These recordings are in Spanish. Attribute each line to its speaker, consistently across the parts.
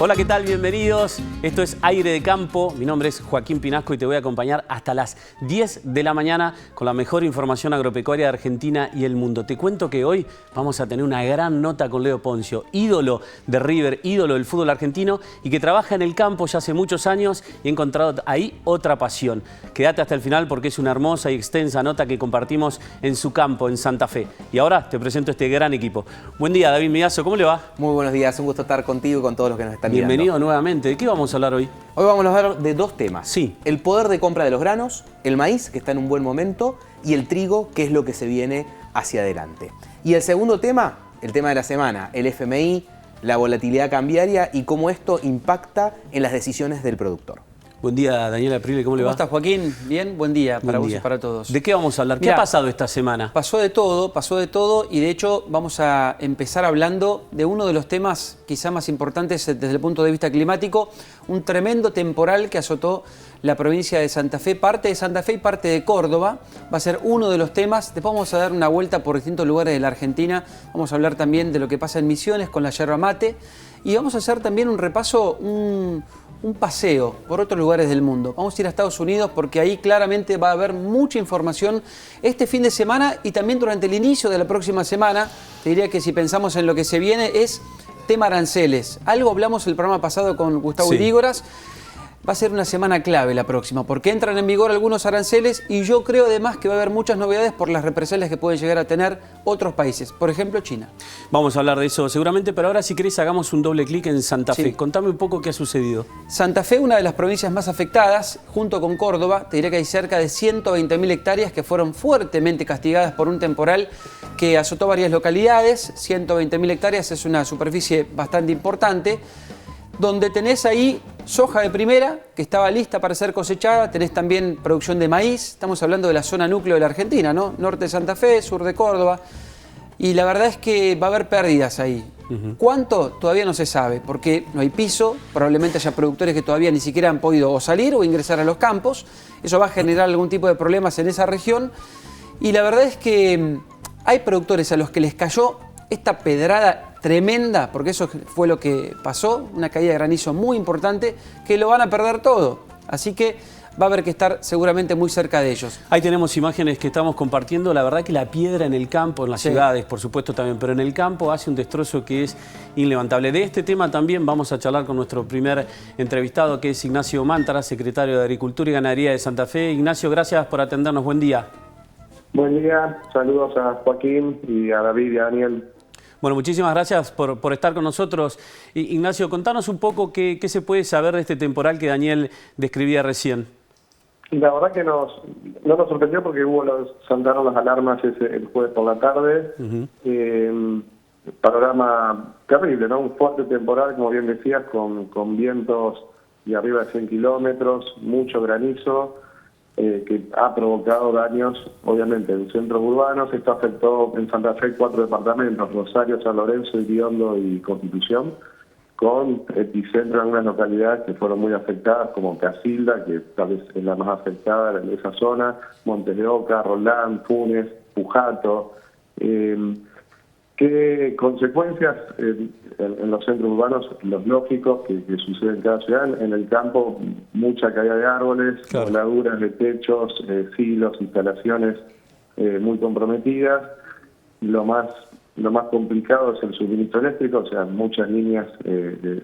Speaker 1: Hola, ¿qué tal? Bienvenidos. Esto es Aire de Campo. Mi nombre es Joaquín Pinasco y te voy a acompañar hasta las 10 de la mañana con la mejor información agropecuaria de Argentina y el mundo. Te cuento que hoy vamos a tener una gran nota con Leo Poncio, ídolo de River, ídolo del fútbol argentino y que trabaja en el campo ya hace muchos años y ha encontrado ahí otra pasión. Quédate hasta el final porque es una hermosa y extensa nota que compartimos en su campo, en Santa Fe. Y ahora te presento este gran equipo. Buen día, David Miazo, ¿cómo le va?
Speaker 2: Muy buenos días, un gusto estar contigo y con todos los que nos están
Speaker 1: Bienvenido
Speaker 2: mirando.
Speaker 1: nuevamente. ¿De qué vamos a hablar hoy?
Speaker 2: Hoy vamos a hablar de dos temas.
Speaker 1: Sí.
Speaker 2: El poder de compra de los granos, el maíz, que está en un buen momento, y el trigo, que es lo que se viene hacia adelante. Y el segundo tema, el tema de la semana, el FMI, la volatilidad cambiaria y cómo esto impacta en las decisiones del productor.
Speaker 1: Buen día, Daniel Aprile, ¿cómo le va?
Speaker 3: ¿Cómo estás, Joaquín? Bien, buen día para vos y para todos.
Speaker 1: ¿De qué vamos a hablar? ¿Qué
Speaker 3: Mirá,
Speaker 1: ha pasado esta semana?
Speaker 3: pasó de todo y de hecho vamos a empezar hablando de uno de los temas quizá más importantes desde el punto de vista climático, un tremendo temporal que azotó la provincia de Santa Fe, parte de Santa Fe y parte de Córdoba. Va a ser uno de los temas. Después vamos a dar una vuelta por distintos lugares de la Argentina. Vamos a hablar también de lo que pasa en Misiones con la yerba mate y vamos a hacer también un repaso, un paseo por otros lugares del mundo. Vamos a ir a Estados Unidos porque ahí claramente va a haber mucha información este fin de semana y también durante el inicio de la próxima semana. Te diría que si pensamos en lo que se viene es tema aranceles. Algo hablamos el programa pasado con Gustavo Irígoras. Va a ser una semana clave la próxima porque entran en vigor algunos aranceles y yo creo además que va a haber muchas novedades por las represalias que pueden llegar a tener otros países, por ejemplo China.
Speaker 1: Vamos a hablar de eso seguramente, pero ahora si querés hagamos un doble clic en Santa Fe. Contame un poco qué ha sucedido.
Speaker 3: Santa Fe, una de las provincias más afectadas, junto con Córdoba, te diría que hay cerca de 120.000 hectáreas que fueron fuertemente castigadas por un temporal que azotó varias localidades. 120.000 hectáreas es una superficie bastante importante, donde tenés ahí soja de primera, que estaba lista para ser cosechada, tenés también producción de maíz, estamos hablando de la zona núcleo de la Argentina, ¿no? Norte de Santa Fe, sur de Córdoba, y la verdad es que va a haber pérdidas ahí. ¿Cuánto? Todavía no se sabe, porque no hay piso, probablemente haya productores que todavía ni siquiera han podido o salir o ingresar a los campos, eso va a generar algún tipo de problemas en esa región, y la verdad es que hay productores a los que les cayó esta pedrada tremenda, porque eso fue lo que pasó, una caída de granizo muy importante, que lo van a perder todo. Así que va a haber que estar seguramente muy cerca de ellos.
Speaker 1: Ahí tenemos imágenes que estamos compartiendo. La verdad que la piedra en el campo, en las ciudades, por supuesto también, pero en el campo hace un destrozo que es inlevantable. De este tema también vamos a charlar con nuestro primer entrevistado, que es Ignacio Mántara, secretario de Agricultura y Ganadería de Santa Fe. Ignacio, gracias por atendernos. Buen día.
Speaker 4: Buen día. Saludos a Joaquín y a David y a Daniel.
Speaker 1: Bueno, muchísimas gracias por estar con nosotros. Ignacio, contanos un poco qué se puede saber de este temporal que Daniel describía recién.
Speaker 4: La verdad que no nos sorprendió porque saltaron las alarmas el jueves por la tarde. Panorama terrible, ¿no? Un fuerte temporal, como bien decías, con vientos de arriba de 100 kilómetros, mucho granizo, que ha provocado daños, obviamente, en centros urbanos. Esto afectó en Santa Fe 4 departamentos, Rosario, San Lorenzo, Iriondo y Constitución, con epicentro en algunas localidades que fueron muy afectadas, como Casilda, que tal vez es la más afectada de esa zona, Montes de Oca, Roldán, Funes, Pujato. ¿Qué consecuencias en los centros urbanos? Los lógicos que suceden en cada ciudad. En el campo, mucha caída de árboles, voladuras de techos, silos, instalaciones muy comprometidas. Lo más complicado es el suministro eléctrico, o sea, muchas líneas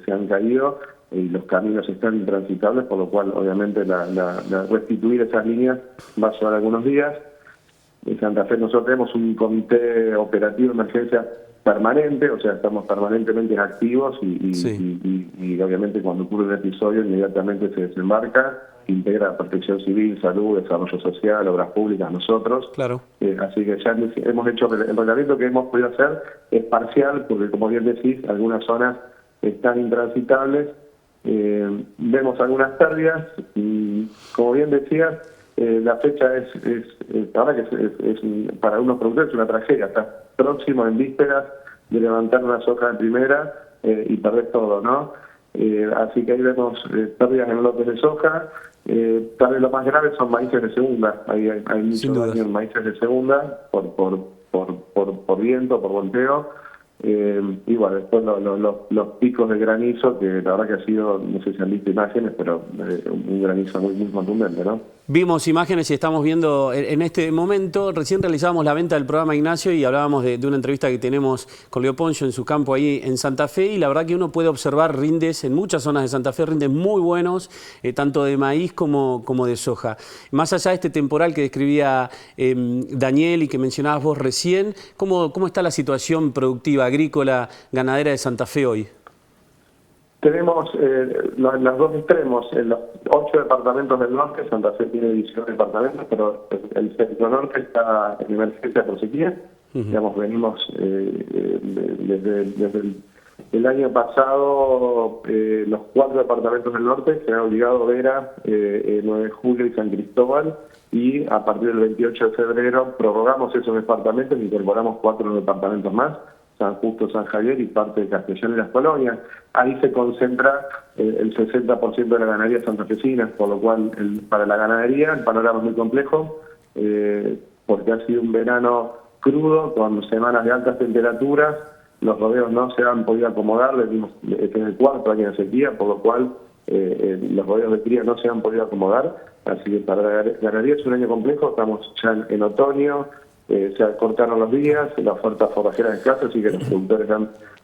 Speaker 4: se han caído y los caminos están intransitables, por lo cual, obviamente, la restituir esas líneas va a llevar algunos días. En Santa Fe nosotros tenemos un comité operativo de emergencia permanente, o sea, estamos permanentemente activos y obviamente cuando ocurre un episodio inmediatamente se desembarca, integra protección civil, salud, desarrollo social, obras públicas, nosotros.
Speaker 1: Claro.
Speaker 4: Así que ya hemos hecho, el reglamento que hemos podido hacer es parcial, porque como bien decís, algunas zonas están intransitables, vemos algunas pérdidas y como bien decías, la fecha la verdad que es para algunos productores es una tragedia. Está próximo, en vísperas de levantar una soja de primera y perder todo, ¿no? Así que ahí vemos pérdidas en lotes de soja. Tal vez lo más grave son maíces de segunda. Hay mucho daño en maíces de segunda por viento, por volteo. Y bueno, después los picos de granizo, que la verdad que ha sido, no sé si han visto imágenes, pero un granizo muy, muy contundente, ¿no?
Speaker 1: Vimos imágenes y estamos viendo en este momento, recién realizábamos la venta del programa, Ignacio, y hablábamos de una entrevista que tenemos con Leo Poncio en su campo ahí en Santa Fe, y la verdad que uno puede observar rindes en muchas zonas de Santa Fe, rindes muy buenos, tanto de maíz como de soja. Más allá de este temporal que describía Daniel y que mencionabas vos recién, ¿cómo está la situación productiva, agrícola, ganadera de Santa Fe hoy?
Speaker 4: Tenemos los dos extremos, en los 8 departamentos del norte. Santa Fe tiene 19 departamentos, pero el centro norte está en emergencia por sequía. Digamos, venimos desde el año pasado, los 4 departamentos del norte se han obligado Vera, 9 de julio y San Cristóbal, y a partir del 28 de febrero prorrogamos esos departamentos y incorporamos 4 departamentos más, San Justo, San Javier y parte de Castellón y las Colonias. Ahí se concentra el 60% de la ganadería santafesina, por lo cual para la ganadería el panorama es muy complejo, porque ha sido un verano crudo, con semanas de altas temperaturas. Los rodeos no se han podido acomodar, este es el 4º año de sequía, por lo cual los rodeos de cría no se han podido acomodar. Así que para la ganadería es un año complejo, estamos ya en otoño. Se acortaron los días, la oferta forrajera es escasa, así que los productores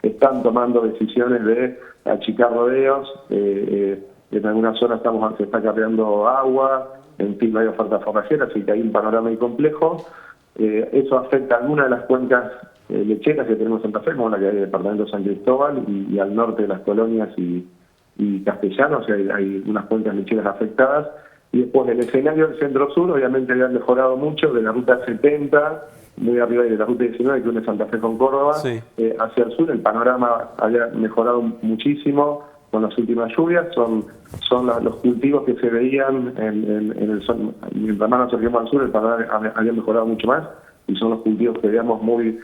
Speaker 4: están tomando decisiones de achicar rodeos. En algunas zonas se está cargando agua, en fin, no hay oferta forrajera, así que hay un panorama muy complejo. Eso afecta a algunas de las cuencas lecheras que tenemos en Santa Fe, como la que hay en el departamento de San Cristóbal y al norte de las Colonias y Castellano, o sea, hay unas cuencas lecheras afectadas. Y después el escenario del centro-sur, obviamente había mejorado mucho, de la ruta 70, muy arriba de la ruta 19, que une Santa Fe con Córdoba, sí. Hacia el sur el panorama había mejorado muchísimo con las últimas lluvias. Son los cultivos que se veían mientras más nos acerquemos al sur, el panorama había mejorado mucho más, y son los cultivos que veíamos muy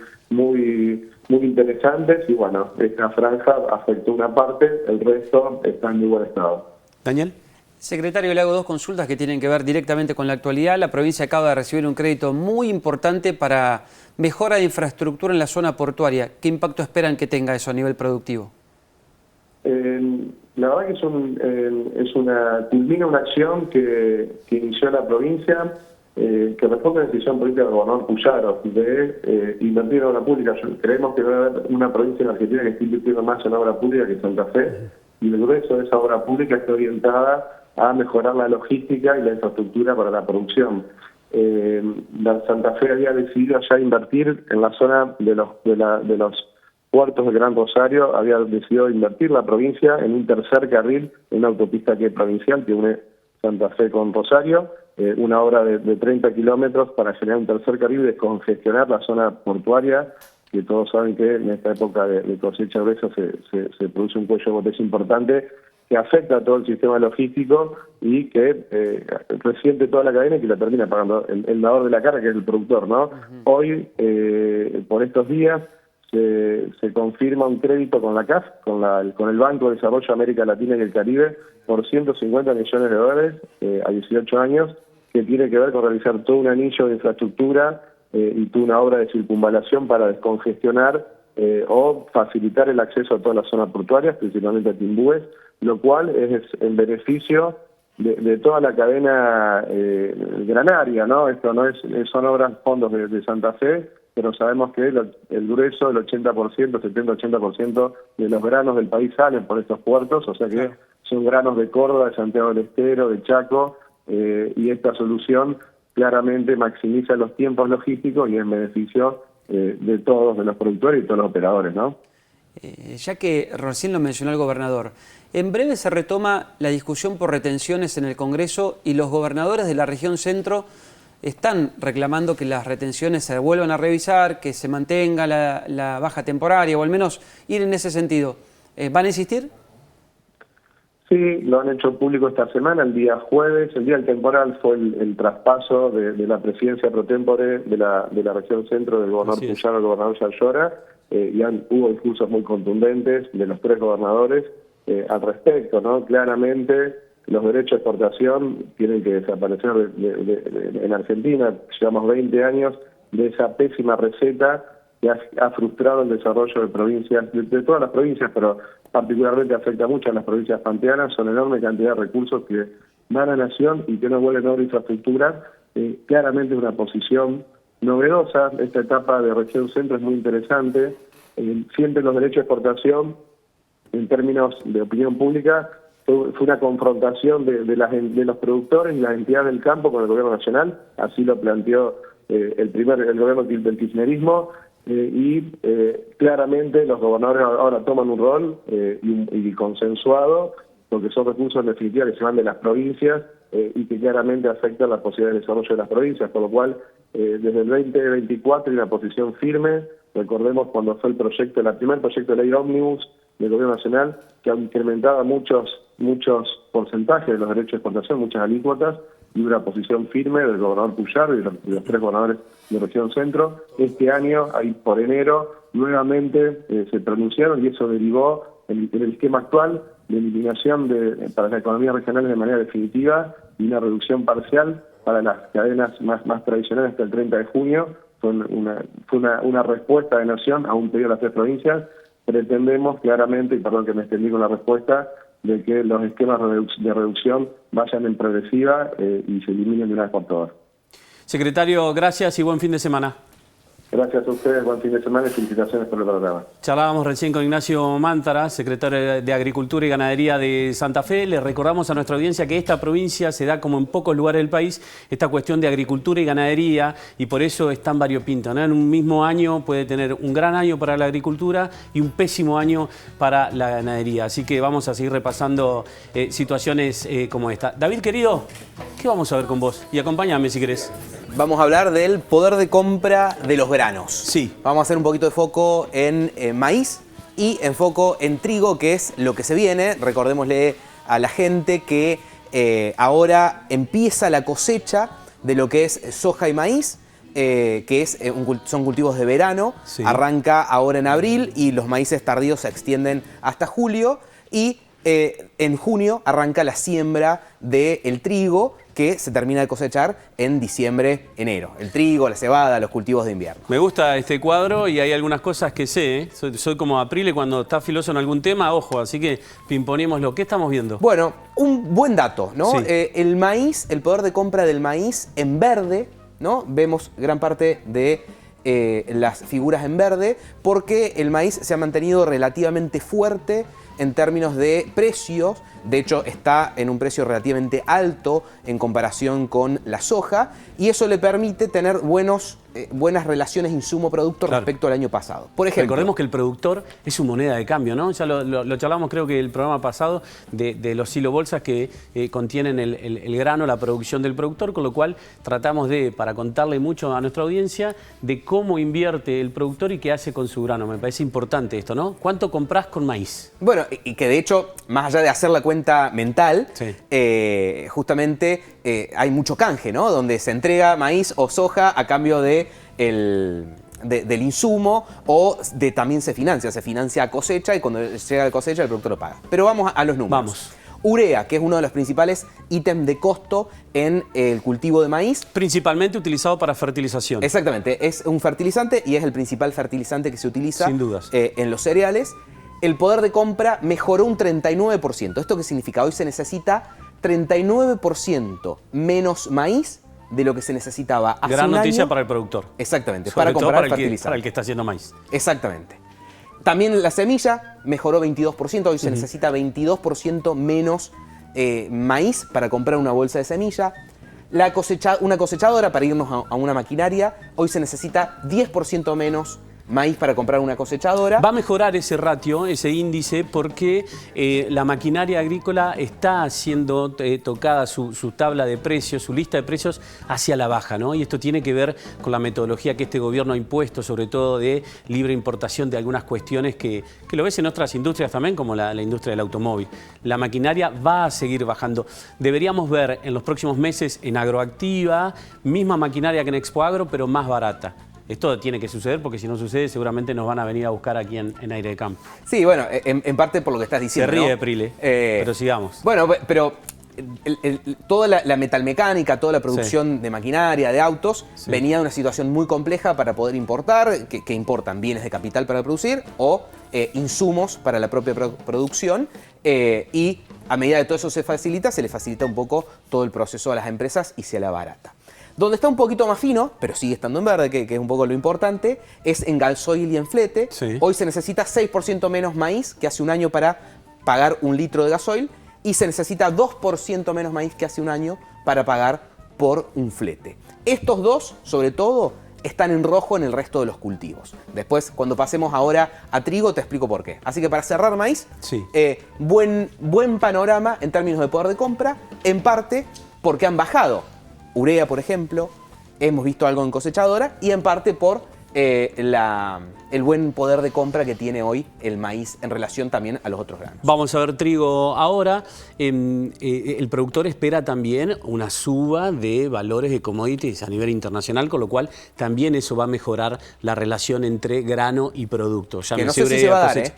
Speaker 4: interesantes, y bueno, esta franja afectó una parte, el resto está en muy buen estado.
Speaker 1: Daniel.
Speaker 3: Secretario, le hago 2 consultas que tienen que ver directamente con la actualidad. La provincia acaba de recibir un crédito muy importante para mejora de infraestructura en la zona portuaria. ¿Qué impacto esperan que tenga eso a nivel productivo?
Speaker 4: La verdad que culmina una acción que inició la provincia, que responde a la decisión política del gobernador Puyaro de invertir en obra pública. Creemos que debe haber una provincia en Argentina que esté invirtiendo más en obra pública que Santa Fe, y el grueso de esa obra pública está orientada a mejorar la logística y la infraestructura para la producción. La Santa Fe había decidido ya invertir en la zona de los puertos del Gran Rosario, había decidido invertir la provincia en un tercer carril, en una autopista que es provincial, que une Santa Fe con Rosario, una obra de 30 kilómetros para generar un tercer carril y descongestionar la zona portuaria, que todos saben que en esta época de cosecha gruesa se produce un cuello de botella importante que afecta a todo el sistema logístico y que resiente toda la cadena y que la termina pagando el dador de la carga, que es el productor, ¿no? Hoy, por estos días, se confirma un crédito con la CAF, con el Banco de Desarrollo de América Latina y el Caribe, por $150 millones a 18 años, que tiene que ver con realizar todo un anillo de infraestructura y toda una obra de circunvalación para descongestionar o facilitar el acceso a todas las zonas portuarias, principalmente a Timbúes, lo cual es en beneficio de toda la cadena granaria, ¿no? Esto no son obras fondos de Santa Fe, pero sabemos que el grueso, el 80%, 70-80% de los granos del país salen por estos puertos, o sea que son granos de Córdoba, de Santiago del Estero, de Chaco, y esta solución claramente maximiza los tiempos logísticos y en beneficio de todos, de los productores y todos los operadores, ¿no?
Speaker 3: Ya que recién lo mencionó el gobernador, en breve se retoma la discusión por retenciones en el Congreso y los gobernadores de la región centro están reclamando que las retenciones se vuelvan a revisar, que se mantenga la baja temporaria o al menos ir en ese sentido. ¿Van a insistir?
Speaker 4: Sí, lo han hecho público esta semana, el día jueves. El día del temporal fue el traspaso de la presidencia pro tempore de la región centro del gobernador Puyaro al gobernador Yalllora, y hubo discursos muy contundentes de los 3 gobernadores al respecto, ¿no? Claramente los derechos de exportación tienen que desaparecer en Argentina. Llevamos 20 años de esa pésima receta que ha frustrado el desarrollo de provincias, de todas las provincias, pero particularmente afecta mucho a las provincias pampeanas. Son enorme cantidad de recursos que van a Nación y que no vuelven a obra infraestructura. Claramente una posición novedosa. Esta etapa de región centro es muy interesante. Siempre los derechos de exportación, en términos de opinión pública, fue una confrontación de los productores y las entidades del campo con el gobierno nacional. Así lo planteó el gobierno del kirchnerismo. Claramente los gobernadores ahora toman un rol y consensuado, porque son recursos en definitiva que se van de las provincias y que claramente afectan la posibilidad de desarrollo de las provincias, por lo cual desde el 2024 hay una posición firme. Recordemos cuando fue el primer proyecto de ley ómnibus del gobierno nacional, que incrementaba muchos porcentajes de los derechos de exportación, muchas alícuotas, y una posición firme del gobernador Puyar y de los 3 gobernadores de región centro. Este año, ahí por enero, nuevamente se pronunciaron y eso derivó en el esquema actual de eliminación para las economías regionales de manera definitiva y una reducción parcial para las cadenas más tradicionales hasta el 30 de junio. Fue una respuesta de Nación a un pedido de las 3 provincias. Pretendemos claramente, y perdón que me extendí con la respuesta, de que los esquemas de reducción vayan en progresiva y se eliminen de una vez por todas.
Speaker 1: Secretario, gracias y buen fin de semana.
Speaker 4: Gracias a ustedes, buen fin de semana y felicitaciones por el programa.
Speaker 1: Charlábamos recién con Ignacio Mántara, secretario de Agricultura y Ganadería de Santa Fe. Le recordamos a nuestra audiencia que esta provincia se da como en pocos lugares del país esta cuestión de agricultura y ganadería y por eso es tan variopinto, ¿no? En un mismo año puede tener un gran año para la agricultura y un pésimo año para la ganadería. Así que vamos a seguir repasando situaciones como esta. David, querido, ¿qué vamos a ver con vos? Y acompáñame si querés.
Speaker 2: Vamos a hablar del poder de compra de los granos.
Speaker 1: Sí.
Speaker 2: Vamos a hacer un poquito de foco en maíz y en foco en trigo, que es lo que se viene. Recordémosle a la gente que ahora empieza la cosecha de lo que es soja y maíz, que son cultivos de verano. Sí. Arranca ahora en abril y los maíces tardíos se extienden hasta julio. Y en junio arranca la siembra del trigo, que se termina de cosechar en diciembre, enero. El trigo, la cebada, los cultivos de invierno.
Speaker 1: Me gusta este cuadro y hay algunas cosas que sé, ¿eh? Soy como Aprile cuando está filoso en algún tema, ojo, así que pimponémoslo. ¿Qué estamos viendo?
Speaker 2: Bueno, un buen dato, ¿no?
Speaker 1: Sí.
Speaker 2: El maíz, el poder de compra del maíz en verde, ¿no? Vemos gran parte de las figuras en verde porque el maíz se ha mantenido relativamente fuerte en términos de precios. De hecho, está en un precio relativamente alto en comparación con la soja y eso le permite tener buenas relaciones insumo-producto, claro, respecto al año pasado. Por ejemplo,
Speaker 1: recordemos que el productor es su moneda de cambio, ¿no? Ya lo charlamos creo que el programa pasado de los silobolsas que contienen el grano, la producción del productor, con lo cual tratamos para contarle mucho a nuestra audiencia de cómo invierte el productor y qué hace con su grano. Me parece importante esto, ¿no? ¿Cuánto comprás con maíz?
Speaker 2: Bueno, y que de hecho, más allá de hacer la cuenta mental,
Speaker 1: sí,
Speaker 2: justamente hay mucho canje, ¿no? Donde se entrega maíz o soja a cambio del insumo o también se financia a cosecha y cuando llega la cosecha el productor lo paga. Pero vamos a los números.
Speaker 1: Vamos.
Speaker 2: Urea, que es uno de los principales ítems de costo en el cultivo de maíz. Principalmente
Speaker 1: utilizado para fertilización.
Speaker 2: Exactamente, es un fertilizante y es el principal fertilizante que se utiliza,
Speaker 1: sin dudas,
Speaker 2: en los cereales. El poder de compra mejoró un 39%. ¿Esto qué significa? Hoy se necesita 39% menos maíz de lo que se necesitaba hace un año.
Speaker 1: Gran noticia para el productor.
Speaker 2: Exactamente,
Speaker 1: para comprar
Speaker 2: fertilizantes.
Speaker 1: Para el que está haciendo maíz.
Speaker 2: Exactamente. También la semilla mejoró 22%. Hoy se necesita 22% menos maíz para comprar una bolsa de semilla. Una cosechadora, para irnos a una maquinaria, hoy se necesita 10% menos maíz para comprar una cosechadora.
Speaker 1: Va a mejorar ese ratio, ese índice, porque la maquinaria agrícola está siendo tocada su tabla de precios, su lista de precios hacia la baja, ¿no? Y esto tiene que ver con la metodología que este gobierno ha impuesto, sobre todo de libre importación de algunas cuestiones que lo ves en otras industrias también, como la industria del automóvil. La maquinaria va a seguir bajando. Deberíamos ver en los próximos meses en Agroactiva, misma maquinaria que en Expoagro, pero más barata. Esto tiene que suceder porque si no sucede seguramente nos van a venir a buscar aquí en Aire de Campo.
Speaker 2: Sí, bueno, en parte por lo que estás diciendo.
Speaker 1: Se ríe,
Speaker 2: ¿no?
Speaker 1: de Prile, pero sigamos.
Speaker 2: Bueno, pero toda la metalmecánica, toda la producción de maquinaria, de autos, venía de una situación muy compleja para poder importar, que importan bienes de capital para producir o insumos para la propia producción, y a medida que todo eso se le facilita un poco todo el proceso a las empresas y se la barata. Donde está un poquito más fino, pero sigue estando en verde, que es un poco lo importante, es en gasoil y en flete.
Speaker 1: Sí.
Speaker 2: Hoy se necesita 6% menos maíz que hace un año para pagar un litro de gasoil, y se necesita 2% menos maíz que hace un año para pagar por un flete. Estos dos, sobre todo, están en rojo en el resto de los cultivos. Después, cuando pasemos ahora a trigo, te explico por qué. Así que para cerrar maíz, buen panorama en términos de poder de compra, en parte porque han bajado urea, por ejemplo, hemos visto algo en cosechadora, y en parte por el buen poder de compra que tiene hoy el maíz en relación también a los otros granos.
Speaker 1: Vamos a ver trigo ahora. El productor espera también una suba de valores de commodities a nivel internacional, con lo cual también eso va a mejorar la relación entre grano y producto.
Speaker 2: Que no sé si se va a dar,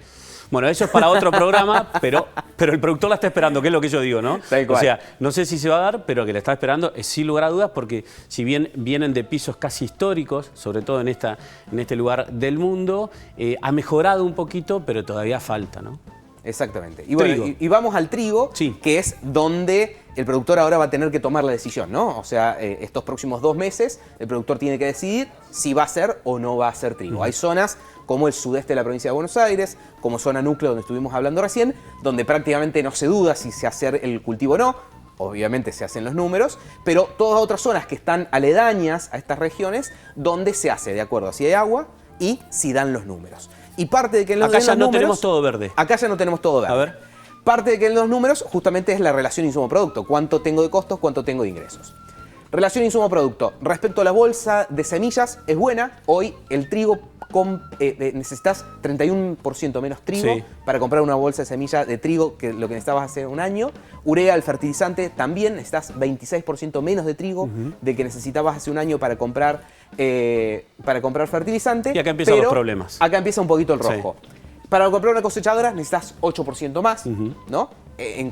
Speaker 1: Bueno, eso es para otro programa, pero el productor la está esperando, que es lo que yo digo, ¿no?
Speaker 2: Tal cual.
Speaker 1: O sea, no sé si se va a dar, pero que la está esperando es sin lugar a dudas, porque si bien vienen de pisos casi históricos, sobre todo en este lugar del mundo, ha mejorado un poquito, pero todavía falta, ¿no?
Speaker 2: Exactamente. Y bueno, y vamos al trigo,
Speaker 1: sí,
Speaker 2: que es donde el productor ahora va a tener que tomar la decisión, ¿no? O sea, estos próximos 2 meses el productor tiene que decidir si va a hacer o no va a hacer trigo. Hay zonas como el sudeste de la provincia de Buenos Aires, como zona núcleo donde estuvimos hablando recién, donde prácticamente no se duda si se hace el cultivo o no. Obviamente se hacen los números, pero todas otras zonas que están aledañas a estas regiones, donde se hace de acuerdo a si hay agua y si dan los números. Y parte de que en los,
Speaker 1: acá ya no
Speaker 2: números,
Speaker 1: tenemos todo verde.
Speaker 2: Acá ya no tenemos todo verde.
Speaker 1: A ver.
Speaker 2: Parte de que en los números justamente es la relación insumo-producto. ¿Cuánto tengo de costos, cuánto tengo de ingresos? Relación insumo-producto. Respecto a la bolsa de semillas, es buena. Hoy el trigo, necesitas 31% menos trigo para comprar una bolsa de semillas de trigo que lo que necesitabas hace un año. Urea, el fertilizante, también necesitas 26% menos de trigo de que necesitabas hace un año para comprar fertilizante.
Speaker 1: Y acá empiezan los problemas.
Speaker 2: Acá empieza un poquito el rojo.
Speaker 1: Sí.
Speaker 2: Para comprar una cosechadora necesitas 8% más, ¿no? En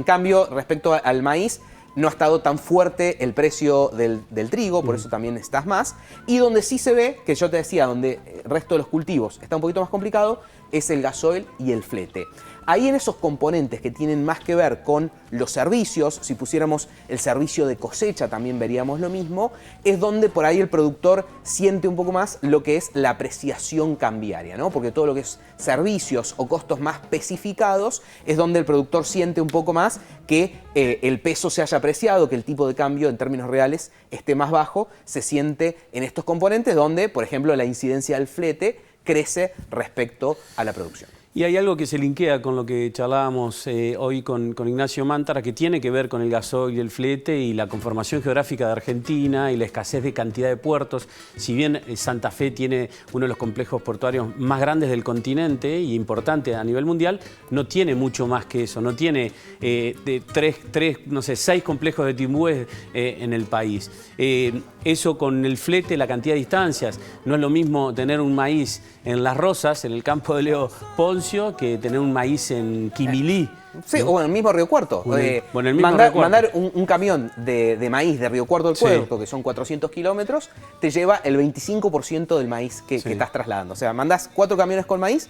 Speaker 2: cambio, respecto al maíz, no ha estado tan fuerte el precio del trigo, por eso también necesitas más. Y donde sí se ve, que yo te decía, donde el resto de los cultivos está un poquito más complicado, es el gasoil y el flete. Ahí en esos componentes que tienen más que ver con los servicios, si pusiéramos el servicio de cosecha también veríamos lo mismo, es donde por ahí el productor siente un poco más lo que es la apreciación cambiaria, ¿no? Porque todo lo que es servicios o costos más especificados es donde el productor siente un poco más que el peso se haya apreciado, que el tipo de cambio en términos reales esté más bajo, se siente en estos componentes donde, por ejemplo, la incidencia del flete crece respecto a la producción.
Speaker 1: Y hay algo que se linkea con lo que charlábamos hoy con Ignacio Mántara, que tiene que ver con el gasoil y el flete y la conformación geográfica de Argentina y la escasez de cantidad de puertos. Si bien Santa Fe tiene uno de los complejos portuarios más grandes del continente y importante a nivel mundial, no tiene mucho más que eso. No tiene no sé, 6 complejos de timbúes en el país. Eso con el flete, la cantidad de distancias. No es lo mismo tener un maíz en Las Rosas, en el campo de Leo Poncio, que tener un maíz en Quimilí.
Speaker 2: Sí,
Speaker 1: ¿no?
Speaker 2: O en el mismo Río Cuarto. Mandar un camión de maíz de Río Cuarto al Puerto, que son 400 kilómetros, te lleva el 25% del maíz que estás trasladando. O sea, mandás 4 camiones con maíz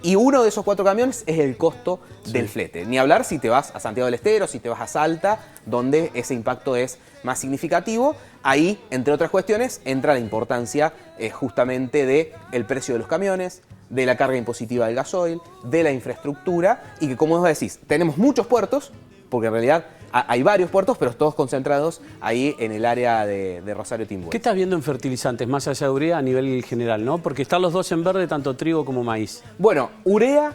Speaker 2: y uno de esos 4 camiones es el costo del flete. Ni hablar si te vas a Santiago del Estero, si te vas a Salta, donde ese impacto es más significativo. Ahí, entre otras cuestiones, entra la importancia justamente del precio de los camiones, de la carga impositiva del gasoil, de la infraestructura, y que, como vos decís, tenemos muchos puertos, porque en realidad hay varios puertos, pero todos concentrados ahí en el área de Rosario Timbúes.
Speaker 1: ¿Qué estás viendo en fertilizantes, más allá de urea, a nivel general, ¿no? Porque están los dos en verde, tanto trigo como maíz.
Speaker 2: Bueno, urea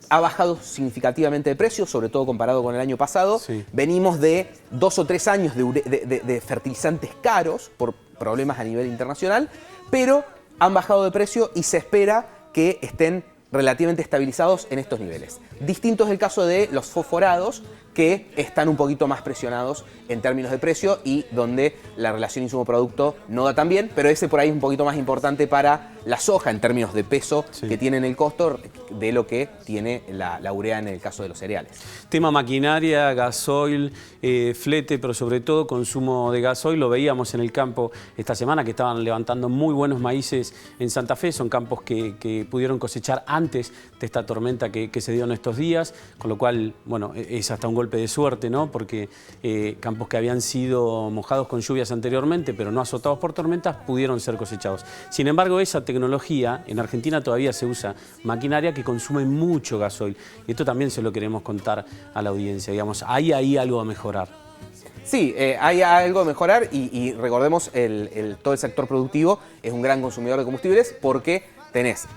Speaker 2: ha bajado significativamente de precio, sobre todo comparado con el año pasado. Venimos de 2 o 3 años de fertilizantes caros por problemas a nivel internacional, pero han bajado de precio y se espera que estén relativamente estabilizados en estos niveles. Distinto es el caso de los fosforados, que están un poquito más presionados en términos de precio y donde la relación insumo-producto no da tan bien, pero ese por ahí es un poquito más importante para la soja en términos de peso que tiene en el costo de lo que tiene la urea en el caso de los cereales.
Speaker 1: Tema maquinaria, gasoil, flete, pero sobre todo consumo de gasoil. Lo veíamos en el campo esta semana que estaban levantando muy buenos maíces en Santa Fe. Son campos que pudieron cosechar antes de esta tormenta que se dio en estos días, con lo cual, bueno, es hasta un golpe de suerte, ¿no? Porque campos que habían sido mojados con lluvias anteriormente, pero no azotados por tormentas, pudieron ser cosechados. Sin embargo, esa tecnología, en Argentina todavía se usa maquinaria que consume mucho gasoil. Y esto también se lo queremos contar a la audiencia, digamos. Hay ahí algo a mejorar.
Speaker 2: Sí, hay algo a mejorar y recordemos, todo el sector productivo es un gran consumidor de combustibles porque tenés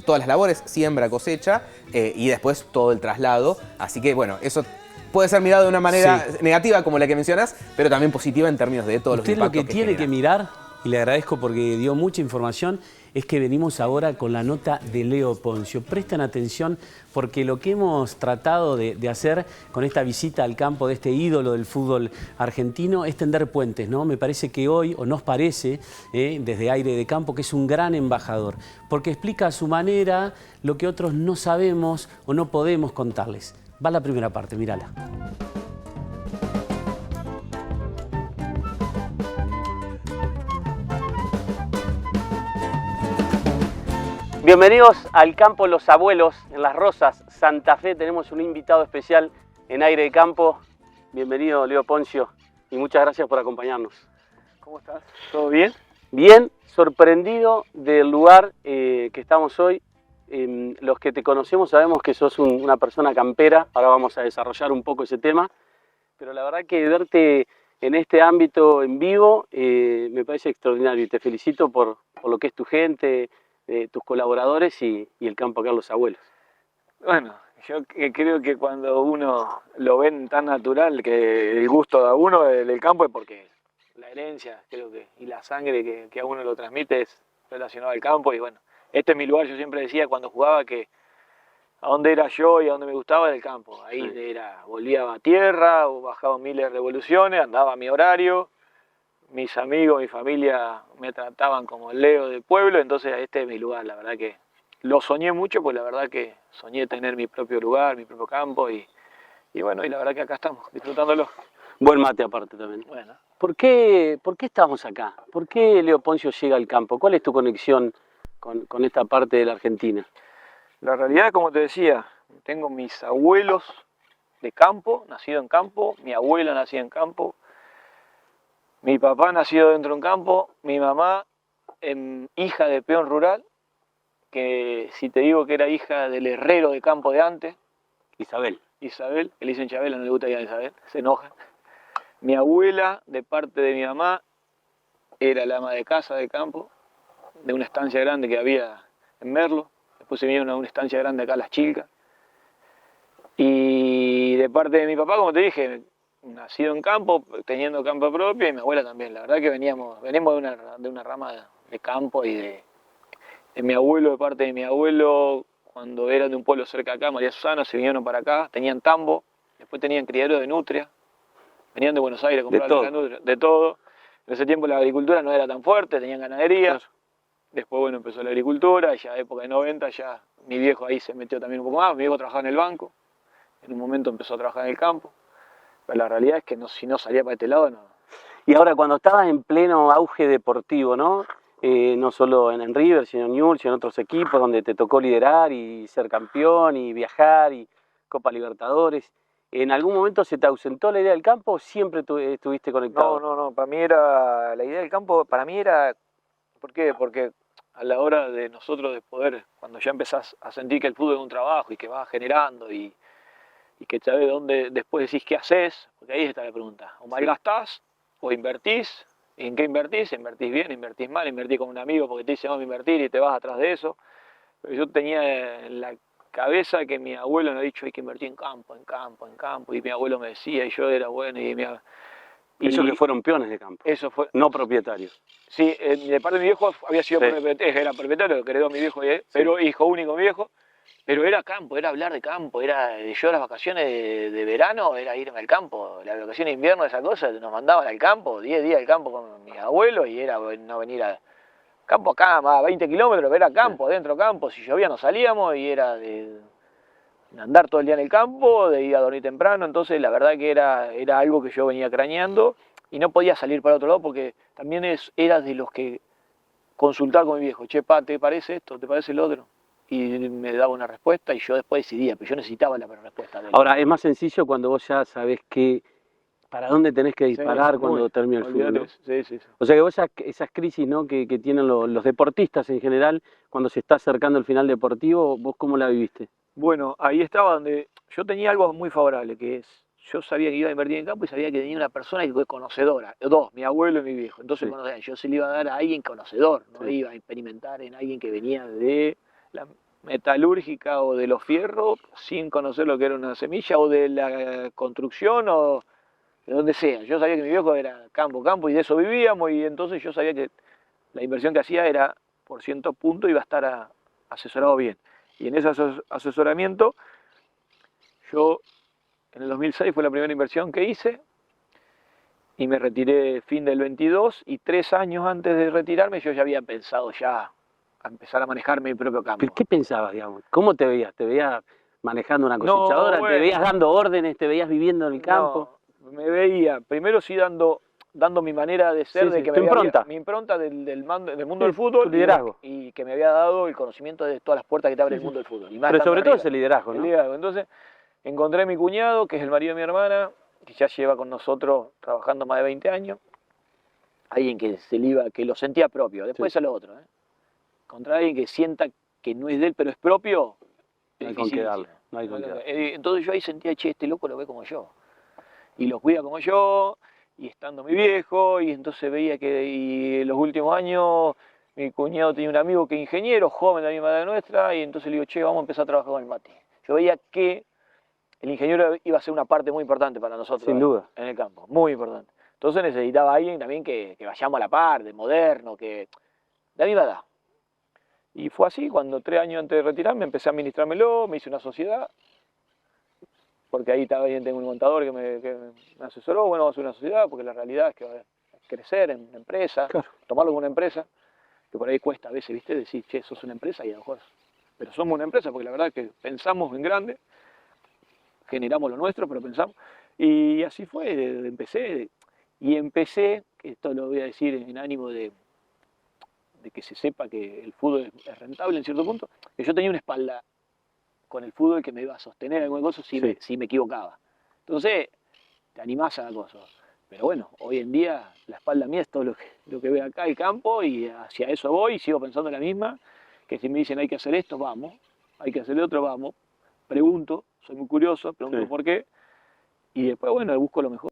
Speaker 2: todas las labores, siembra, cosecha y después todo el traslado. Así que bueno, eso puede ser mirado de una manera negativa como la que mencionas, pero también positiva en términos de todos los impactos
Speaker 1: Usted lo que tiene que mirar, y le agradezco porque dio mucha información, es que venimos ahora con la nota de Leo Ponzio. Presten atención porque lo que hemos tratado de hacer con esta visita al campo de este ídolo del fútbol argentino es tender puentes, ¿no? Me parece que hoy, o nos parece, desde Aire de Campo, que es un gran embajador, porque explica a su manera lo que otros no sabemos o no podemos contarles. Va la primera parte, mírala. Bienvenidos al campo Los Abuelos, en Las Rosas, Santa Fe. Tenemos un invitado especial en Aire de Campo. Bienvenido, Leo Ponzio, y muchas gracias por acompañarnos.
Speaker 5: ¿Cómo estás? ¿Todo bien?
Speaker 1: Bien, sorprendido del lugar que estamos hoy. Los que te conocemos sabemos que sos una persona campera. Ahora vamos a desarrollar un poco ese tema. Pero la verdad que verte en este ámbito en vivo me parece extraordinario y te felicito por lo que es tu gente, tus colaboradores y el campo acá Los Abuelos.
Speaker 5: Bueno, yo creo que cuando uno lo ven tan natural, que el gusto de uno del campo es porque la herencia, creo que, y la sangre que a uno lo transmite es relacionada al campo. Y bueno, este es mi lugar. Yo siempre decía cuando jugaba que a dónde era yo y a dónde me gustaba era el campo. Ahí volvía a tierra, o bajaba miles de revoluciones, andaba a mi horario. Mis amigos, mi familia me trataban como el Leo del pueblo, entonces este es mi lugar. La verdad que lo soñé mucho, pues la verdad que soñé tener mi propio lugar, mi propio campo y bueno, y la verdad que acá estamos, disfrutándolo.
Speaker 1: Buen mate aparte también.
Speaker 5: Bueno.
Speaker 1: ¿Por qué estamos acá? ¿Por qué Leo Ponzio llega al campo? ¿Cuál es tu conexión con esta parte de la Argentina?
Speaker 5: La realidad, como te decía, tengo mis abuelos de campo, nacido en campo, mi abuela nacida en campo, mi papá nacido dentro de un campo, mi mamá hija de peón rural, que si te digo que era hija del herrero de campo de antes. Isabel, que le dicen Chabela, no le gusta ya Isabel, se enoja. Mi abuela, de parte de mi mamá, era la ama de casa de campo, de una estancia grande que había en Merlo. Después se vinieron a una estancia grande acá, Las Chilcas. Y de parte de mi papá, como te dije, nacido en campo, teniendo campo propio, y mi abuela también. La verdad que venimos de una rama de campo y de mi abuelo, de parte de mi abuelo, cuando eran de un pueblo cerca de acá, María Susana, se vinieron para acá, tenían tambo, después tenían criadero de nutria, venían de Buenos Aires a comprar la nutria, de todo. En ese tiempo la agricultura no era tan fuerte, tenían ganadería. Claro. Después, bueno, empezó la agricultura, y ya época de 90, ya mi viejo ahí se metió también un poco más. Mi viejo trabajaba en el banco, en un momento empezó a trabajar en el campo. Pero la realidad es que si no salía para este lado, no.
Speaker 1: Y ahora, cuando estabas en pleno auge deportivo, ¿no? No solo en River, sino en Newell's, sino en otros equipos donde te tocó liderar y ser campeón y viajar y Copa Libertadores, ¿en algún momento se te ausentó la idea del campo o siempre estuviste conectado?
Speaker 5: No, para mí era, la idea del campo, para mí era, ¿por qué? Porque a la hora de nosotros de poder, cuando ya empezás a sentir que el fútbol es un trabajo y que vas generando y que sabés dónde después decís qué haces, porque ahí está la pregunta, o malgastás o invertís. ¿En qué invertís? Invertís bien, invertís mal, invertís con un amigo porque te dice vamos a invertir y te vas atrás de eso. Pero yo tenía en la cabeza que mi abuelo me ha dicho hay que invertir en campo, y mi abuelo me decía y yo era bueno y
Speaker 1: Eso que fueron peones de campo,
Speaker 5: eso fue,
Speaker 1: no propietarios.
Speaker 5: Sí, de parte de mi viejo había sido era propietario, que heredó mi viejo, pero hijo único mi viejo. Pero era campo, era hablar de campo, yo las vacaciones de verano era irme al campo, las vacaciones de invierno, esa cosa, nos mandaban al campo, 10 días al campo con mis abuelos y era no venir al campo acá, más 20 kilómetros, era campo, adentro campo, si llovía nos salíamos y era de andar todo el día en el campo, de ir a dormir temprano, entonces la verdad que era algo que yo venía craneando y no podía salir para otro lado porque también era de los que consultaba con mi viejo, che, pa, ¿te parece esto? ¿Te parece el otro? Y me daba una respuesta y yo después decidía, pero yo necesitaba la respuesta de él.
Speaker 1: Ahora, es más sencillo cuando vos ya sabés para dónde tenés que disparar cuando termina el fútbol, ¿no?
Speaker 5: Sí.
Speaker 1: O sea que vos esas crisis, ¿no?, que tienen los deportistas en general, cuando se está acercando el final deportivo, ¿vos cómo la viviste?
Speaker 5: Bueno, ahí estaba donde yo tenía algo muy favorable, que es, yo sabía que iba a invertir en campo y sabía que tenía una persona que fue conocedora, dos, mi abuelo y mi viejo. Entonces yo se le iba a dar a alguien conocedor, no iba a experimentar en alguien que venía de la metalúrgica o de los fierros sin conocer lo que era una semilla o de la construcción o de donde sea. Yo sabía que mi viejo era campo y de eso vivíamos y entonces yo sabía que la inversión que hacía era por cierto punto iba a estar asesorado bien. Y en ese asesoramiento yo en el 2006 fue la primera inversión que hice y me retiré fin del 22 y 3 años antes de retirarme yo ya había pensado a empezar a manejar mi propio campo.
Speaker 1: ¿Qué pensabas, digamos? ¿Cómo te veías? ¿Te veías manejando una cosechadora?
Speaker 5: No, bueno,
Speaker 1: ¿te veías dando órdenes? ¿Te veías viviendo en el campo?
Speaker 5: No, me veía, primero sí dando mi manera de ser, de que mi impronta del mundo del fútbol,
Speaker 1: tu liderazgo.
Speaker 5: Y que me había dado el conocimiento de todas las puertas que te abre el mundo del fútbol. Y más
Speaker 1: pero sobre todo ese liderazgo, ¿no?
Speaker 5: Entonces encontré a mi cuñado, que es el marido de mi hermana, que ya lleva con nosotros trabajando más de 20 años, alguien que lo sentía propio, después a lo otro, Encontrar a alguien que sienta que no es de él, pero es propio,
Speaker 1: no hay con qué darle.
Speaker 5: Entonces yo ahí sentía, che, este loco lo ve como yo, y lo cuida como yo, y estando mi viejo, y entonces veía que los últimos años mi cuñado tenía un amigo que es ingeniero, joven de la misma edad nuestra, y entonces le digo, che, vamos a empezar a trabajar con el Mati. Yo veía que el ingeniero iba a ser una parte muy importante para nosotros.
Speaker 1: Sin duda.
Speaker 5: En el campo, muy importante. Entonces necesitaba a alguien también que vayamos a la par, de moderno, de la misma edad. Y fue así, cuando 3 años antes de retirarme empecé a administrármelo, me hice una sociedad, porque ahí también tengo un contador que me asesoró, bueno, vamos a hacer una sociedad, porque la realidad es que va a crecer en una empresa, tomarlo como una empresa, que por ahí cuesta a veces, ¿viste? Decir, che, sos una empresa y a lo mejor, pero somos una empresa, porque la verdad es que pensamos en grande, generamos lo nuestro, pero pensamos, y así fue, empecé, que esto lo voy a decir en ánimo de que se sepa que el fútbol es rentable en cierto punto, que yo tenía una espalda con el fútbol que me iba a sostener alguna cosa si me equivocaba. Entonces, te animás a la cosa. Pero bueno, hoy en día la espalda mía es todo lo que veo acá, el campo, y hacia eso voy y sigo pensando la misma, que si me dicen hay que hacer esto, vamos, hay que hacer el otro, vamos. Pregunto, soy muy curioso, pregunto por qué, y después, bueno, busco lo mejor.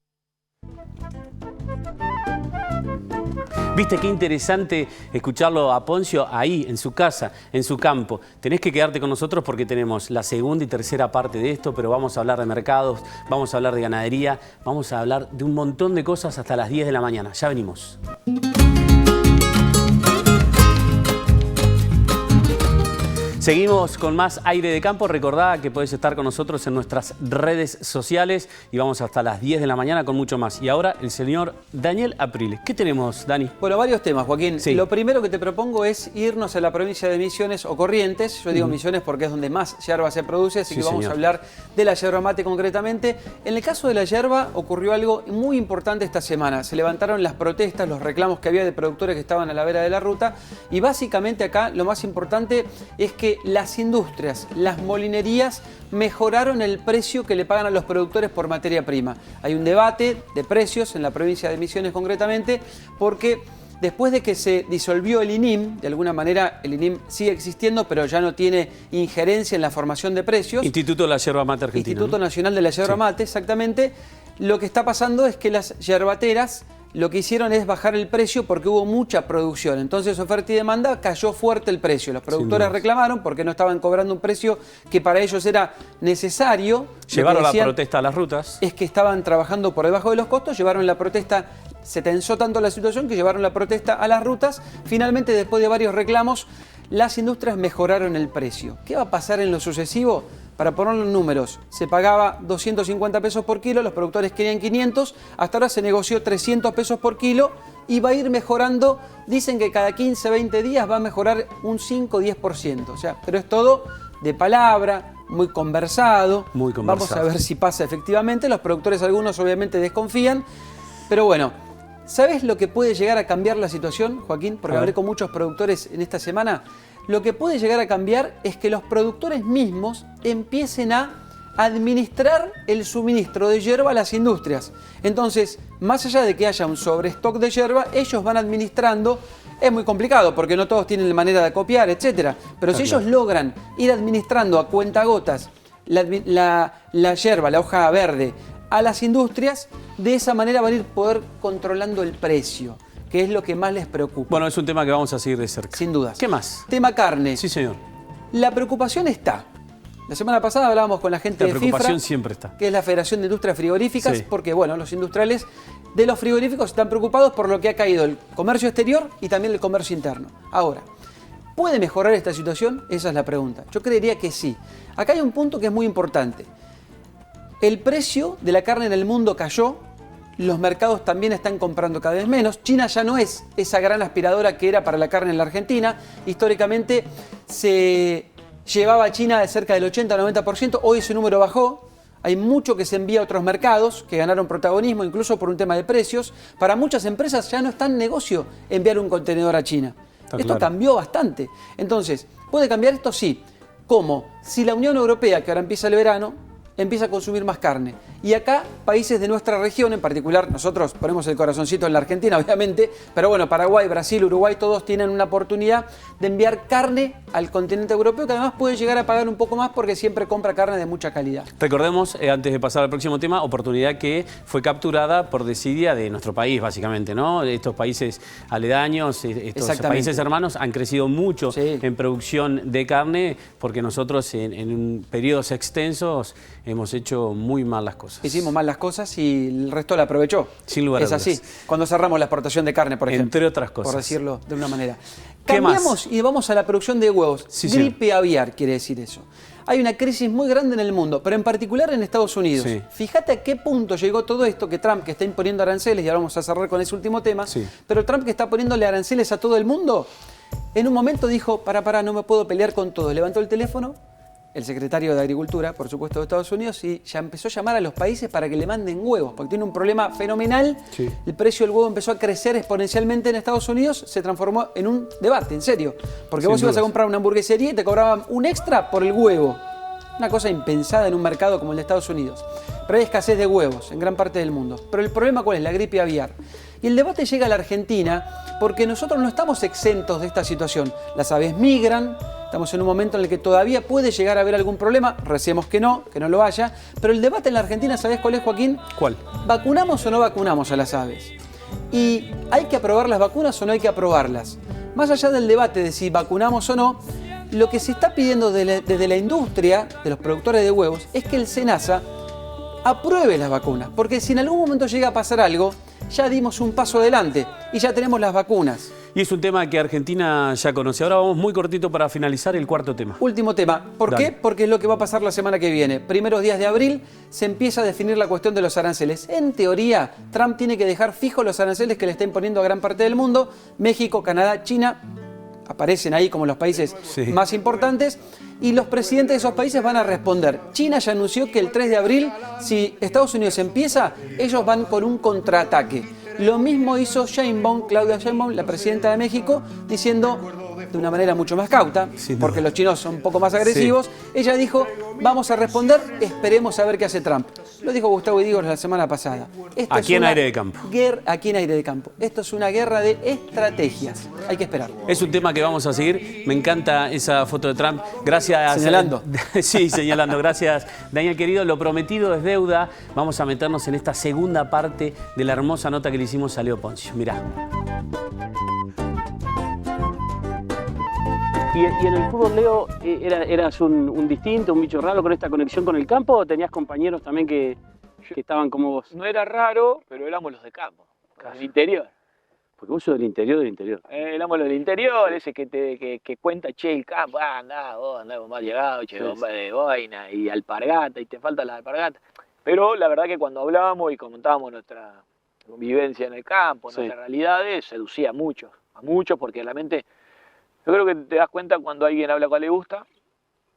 Speaker 1: Viste qué interesante escucharlo a Poncio ahí, en su casa, en su campo. Tenés que quedarte con nosotros porque tenemos la segunda y tercera parte de esto, pero vamos a hablar de mercados, vamos a hablar de ganadería, vamos a hablar de un montón de cosas hasta las 10 de la mañana. Ya venimos. Seguimos con más Aire de Campo. Recordá que podés estar con nosotros en nuestras redes sociales y vamos hasta las 10 de la mañana con mucho más. Y ahora el señor Daniel Aprile. ¿Qué tenemos, Dani?
Speaker 3: Bueno, varios temas, Joaquín.
Speaker 1: Sí.
Speaker 3: Lo primero que te propongo es irnos a la provincia de Misiones o Corrientes. Yo digo Misiones porque es donde más yerba se produce, así que vamos a hablar de la yerba mate concretamente. En el caso de la yerba ocurrió algo muy importante esta semana. Se levantaron las protestas, los reclamos que había de productores que estaban a la vera de la ruta y básicamente acá lo más importante es que las industrias, las molinerías mejoraron el precio que le pagan a los productores por materia prima. Hay un debate de precios en la provincia de Misiones concretamente porque después de que se disolvió el INIM, de alguna manera el INIM sigue existiendo pero ya no tiene injerencia en la formación de precios.
Speaker 1: Instituto de la Yerba Mate Argentina.
Speaker 3: Instituto Nacional de la Yerba Mate, exactamente. Lo que está pasando es que las yerbateras lo que hicieron es bajar el precio porque hubo mucha producción. Entonces, oferta y demanda, cayó fuerte el precio. Los productores reclamaron porque no estaban cobrando un precio que para ellos era necesario.
Speaker 1: Llevaron la protesta a las rutas.
Speaker 3: Es que estaban trabajando por debajo de los costos, llevaron la protesta, se tensó tanto la situación que llevaron la protesta a las rutas. Finalmente, después de varios reclamos, las industrias mejoraron el precio. ¿Qué va a pasar en lo sucesivo? Para ponerlo en números, se pagaba 250 pesos por kilo, los productores querían 500, hasta ahora se negoció 300 pesos por kilo y va a ir mejorando. Dicen que cada 15, 20 días va a mejorar un 5, 10%. O sea, pero es todo de palabra, muy conversado.
Speaker 1: Muy conversado.
Speaker 3: Vamos a ver si pasa efectivamente. Los productores, algunos obviamente desconfían, pero bueno. ¿Sabes lo que puede llegar a cambiar la situación, Joaquín? Porque hablé con muchos productores en esta semana. Lo que puede llegar a cambiar es que los productores mismos empiecen a administrar el suministro de yerba a las industrias. Entonces, más allá de que haya un sobrestock de yerba, ellos van administrando. Es muy complicado porque no todos tienen manera de copiar, etc. Pero si ellos logran ir administrando a cuentagotas la yerba, la hoja verde, a las industrias, de esa manera van a ir poder controlando el precio, que es lo que más les preocupa.
Speaker 1: Bueno, es un tema que vamos a seguir de cerca.
Speaker 3: Sin dudas.
Speaker 1: ¿Qué más?
Speaker 3: Tema carne.
Speaker 1: Sí, señor.
Speaker 3: La preocupación está. La semana pasada hablábamos con la gente de FIFRA.
Speaker 1: La preocupación siempre está.
Speaker 3: Que es la Federación de Industrias Frigoríficas,
Speaker 1: Sí.
Speaker 3: porque bueno, los industriales de los frigoríficos están preocupados por lo que ha caído el comercio exterior y también el comercio interno. Ahora, ¿puede mejorar esta situación? Esa es la pregunta. Yo creería que sí. Acá hay un punto que es muy importante. El precio de la carne en el mundo cayó, los mercados también están comprando cada vez menos. China ya no es esa gran aspiradora que era para la carne en la Argentina. Históricamente se llevaba a China de cerca del 80-90%, hoy ese número bajó. Hay mucho que se envía a otros mercados que ganaron protagonismo, incluso por un tema de precios. Para muchas empresas ya no está en negocio enviar un contenedor a China. Esto cambió bastante. Entonces, ¿puede cambiar esto? Sí. ¿Cómo? Si la Unión Europea, que ahora empieza el verano, empieza a consumir más carne. Y acá, países de nuestra región, en particular, nosotros ponemos el corazoncito en la Argentina, obviamente, pero bueno, Paraguay, Brasil, Uruguay, todos tienen una oportunidad de enviar carne al continente europeo, que además puede llegar a pagar un poco más porque siempre compra carne de mucha calidad.
Speaker 1: Recordemos, antes de pasar al próximo tema, oportunidad que fue capturada por desidia de nuestro país, básicamente, ¿no? Estos países aledaños, estos países hermanos han crecido mucho en producción de carne porque nosotros en periodos extensos hemos hecho muy mal las cosas.
Speaker 3: Hicimos mal las cosas y el resto la aprovechó.
Speaker 1: Sin lugar a dudas.
Speaker 3: Es así. Cuando cerramos la exportación de carne, por ejemplo.
Speaker 1: Entre otras cosas.
Speaker 3: Por decirlo de una manera.
Speaker 1: ¿Qué más?
Speaker 3: Cambiamos y vamos a la producción de huevos.
Speaker 1: Sí,
Speaker 3: Gripe aviar quiere decir eso. Hay una crisis muy grande en el mundo, pero en particular en Estados Unidos.
Speaker 1: Sí.
Speaker 3: Fíjate a qué punto llegó todo esto que Trump, que está imponiendo aranceles, y ahora vamos a cerrar con ese último tema, pero Trump, que está poniéndole aranceles a todo el mundo, en un momento dijo, para, no me puedo pelear con todos. Levantó el teléfono, el secretario de Agricultura, por supuesto, de Estados Unidos, y ya empezó a llamar a los países para que le manden huevos, porque tiene un problema fenomenal. El precio del huevo empezó a crecer exponencialmente en Estados Unidos, se transformó en un debate, en serio. Porque vos ibas a comprar una hamburguesería y te cobraban un extra por el huevo. Una cosa impensada en un mercado como el de Estados Unidos. Pero hay escasez de huevos en gran parte del mundo. Pero el problema, ¿cuál es? La gripe aviar. Y el debate llega a la Argentina porque nosotros no estamos exentos de esta situación. Las aves migran, estamos en un momento en el que todavía puede llegar a haber algún problema, recemos que no lo haya, pero el debate en la Argentina, ¿sabés cuál es, Joaquín?
Speaker 1: ¿Cuál?
Speaker 3: ¿Vacunamos o no vacunamos a las aves? ¿Y hay que aprobar las vacunas o no hay que aprobarlas? Más allá del debate de si vacunamos o no, lo que se está pidiendo desde la industria, de los productores de huevos, es que el SENASA apruebe las vacunas, porque si en algún momento llega a pasar algo, ya dimos un paso adelante y ya tenemos las vacunas.
Speaker 1: Y es un tema que Argentina ya conoce. Ahora vamos muy cortito para finalizar el cuarto tema.
Speaker 3: Último tema. ¿Por qué? Porque es lo que va a pasar la semana que viene. Primeros días de abril se empieza a definir la cuestión de los aranceles. En teoría, Trump tiene que dejar fijos los aranceles que le está imponiendo a gran parte del mundo. México, Canadá, China aparecen ahí como los países más importantes. Y los presidentes de esos países van a responder. China ya anunció que el 3 de abril, si Estados Unidos empieza, ellos van con un contraataque. Lo mismo hizo Claudia Sheinbaum, la presidenta de México, diciendo de una manera mucho más cauta, porque los chinos son un poco más agresivos. Ella dijo, vamos a responder, esperemos a ver qué hace Trump. Lo dijo Gustavo Díaz la semana pasada.
Speaker 1: Aquí en Aire de Campo.
Speaker 3: Aquí en Aire de Campo. Esto es una guerra de estrategias. Hay que esperar.
Speaker 1: Es un tema que vamos a seguir. Me encanta esa foto de Trump. Gracias.
Speaker 3: Señalando.
Speaker 1: Sí, señalando. Gracias, Daniel querido. Lo prometido es deuda. Vamos a meternos en esta segunda parte de la hermosa nota que le hicimos a Leo Poncio. Mirá.
Speaker 5: Y en el fútbol, Leo, ¿eras un distinto, un bicho raro con esta conexión con el campo? ¿O tenías compañeros también que estaban como vos?
Speaker 6: No era raro, pero éramos los de campo, del interior.
Speaker 1: Porque vos sos del interior.
Speaker 5: El amo del interior, ese que cuenta, che, el campo, andá vos mal llegado, che, bomba de boina y alpargata, y te faltan las alpargatas. Pero la verdad que cuando hablábamos y comentábamos nuestra vivencia en el campo, nuestras realidades, seducía a muchos, porque realmente yo creo que te das cuenta cuando alguien habla cual le gusta,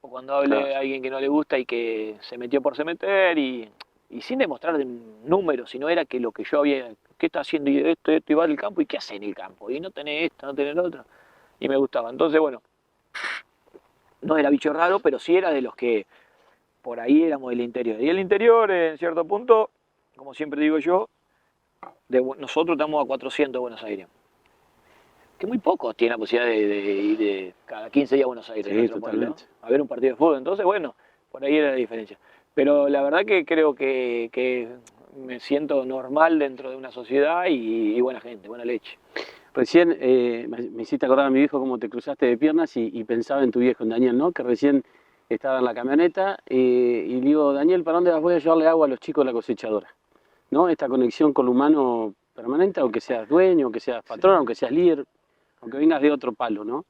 Speaker 5: o cuando habla a alguien que no le gusta y que se metió por se meter, y sin demostrar números, sino era que lo que yo había, ¿qué está haciendo? Y esto, y va al campo, ¿y qué hace en el campo? Y no tenés esto, no tenés lo otro. Y me gustaba. Entonces, bueno, no era bicho raro, pero sí era de los que por ahí éramos del interior. Y el interior, en cierto punto, como siempre digo yo, nosotros estamos a 400 de Buenos Aires. Que muy pocos tienen la posibilidad de ir de cada 15 días a Buenos Aires.
Speaker 1: Sí, totalmente.
Speaker 5: A ver un partido de fútbol. Entonces, bueno, por ahí era la diferencia. Pero la verdad que creo que me siento normal dentro de una sociedad y buena gente, buena leche.
Speaker 1: Recién me hiciste acordar a mi viejo cómo te cruzaste de piernas y pensaba en tu viejo, en Daniel, ¿no? Que recién estaba en la camioneta y le digo, Daniel, ¿para dónde vas? Voy a llevarle agua a los chicos de la cosechadora, ¿no? Esta conexión con lo humano permanente, aunque seas dueño, aunque seas patrón, aunque seas líder, aunque vengas de otro palo, ¿no?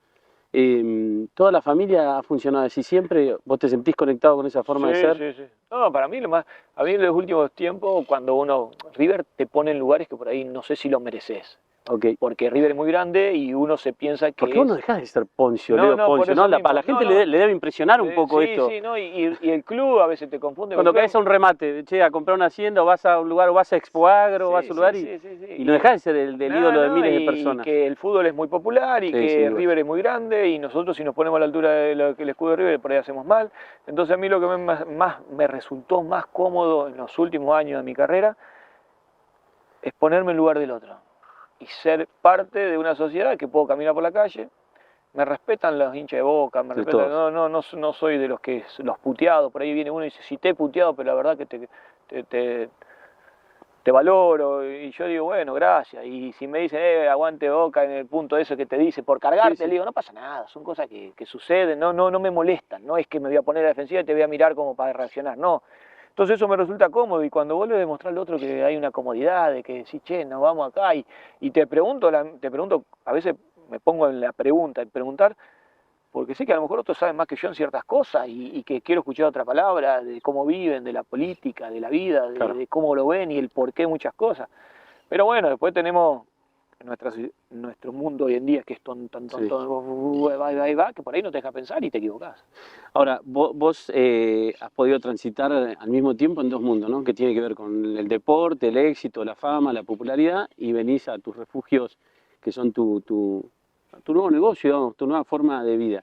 Speaker 1: ¿Toda la familia ha funcionado así siempre? ¿Vos te sentís conectado con esa forma de ser?
Speaker 5: Sí. No, para mí a mí en los últimos tiempos, cuando River te pone en lugares que por ahí no sé si lo mereces.
Speaker 1: Okay.
Speaker 5: Porque River es muy grande y uno se piensa que
Speaker 1: porque vos no dejás de ser Poncio, Leo Poncio, ¿no? A la gente le debe impresionar un poco esto.
Speaker 5: Sí, ¿no? Y el club a veces te confunde.
Speaker 1: Cuando caes a un remate, che, a comprar una hacienda, o vas a un lugar, o vas a Expo Agro, o vas a un lugar y no dejás de ser el ídolo de miles de personas.
Speaker 5: Y que el fútbol es muy popular y que River es muy grande y nosotros si nos ponemos a la altura del escudo de River por ahí hacemos mal. Entonces a mí lo que más me resultó más cómodo en los últimos años de mi carrera es ponerme en lugar del otro. Y ser parte de una sociedad que puedo caminar por la calle, me respetan los hinchas de Boca, me respetan, no soy de los puteados, por ahí viene uno y dice, si te he puteado, pero la verdad que te valoro, y yo digo, bueno, gracias, y si me dicen, aguante Boca en el punto ese que te dice, por cargarte, le digo, no pasa nada, son cosas que suceden, no me molestan, no es que me voy a poner a la defensiva y te voy a mirar como para reaccionar, no. Entonces eso me resulta cómodo y cuando vuelve a demostrar al otro que hay una comodidad, de que decís, che, nos vamos acá y te pregunto, a veces me pongo en la pregunta, en preguntar, porque sé que a lo mejor otros saben más que yo en ciertas cosas y que quiero escuchar otra palabra de cómo viven, de la política, de la vida, de cómo lo ven y el porqué de muchas cosas. Pero bueno, después tenemos nuestro mundo hoy en día que es va, que por ahí no te deja pensar y te equivocás.
Speaker 1: Ahora, vos has podido transitar al mismo tiempo en dos mundos, ¿no? Que tiene que ver con el deporte, el éxito, la fama, la popularidad, y venís a tus refugios que son tu nuevo negocio, digamos, tu nueva forma de vida.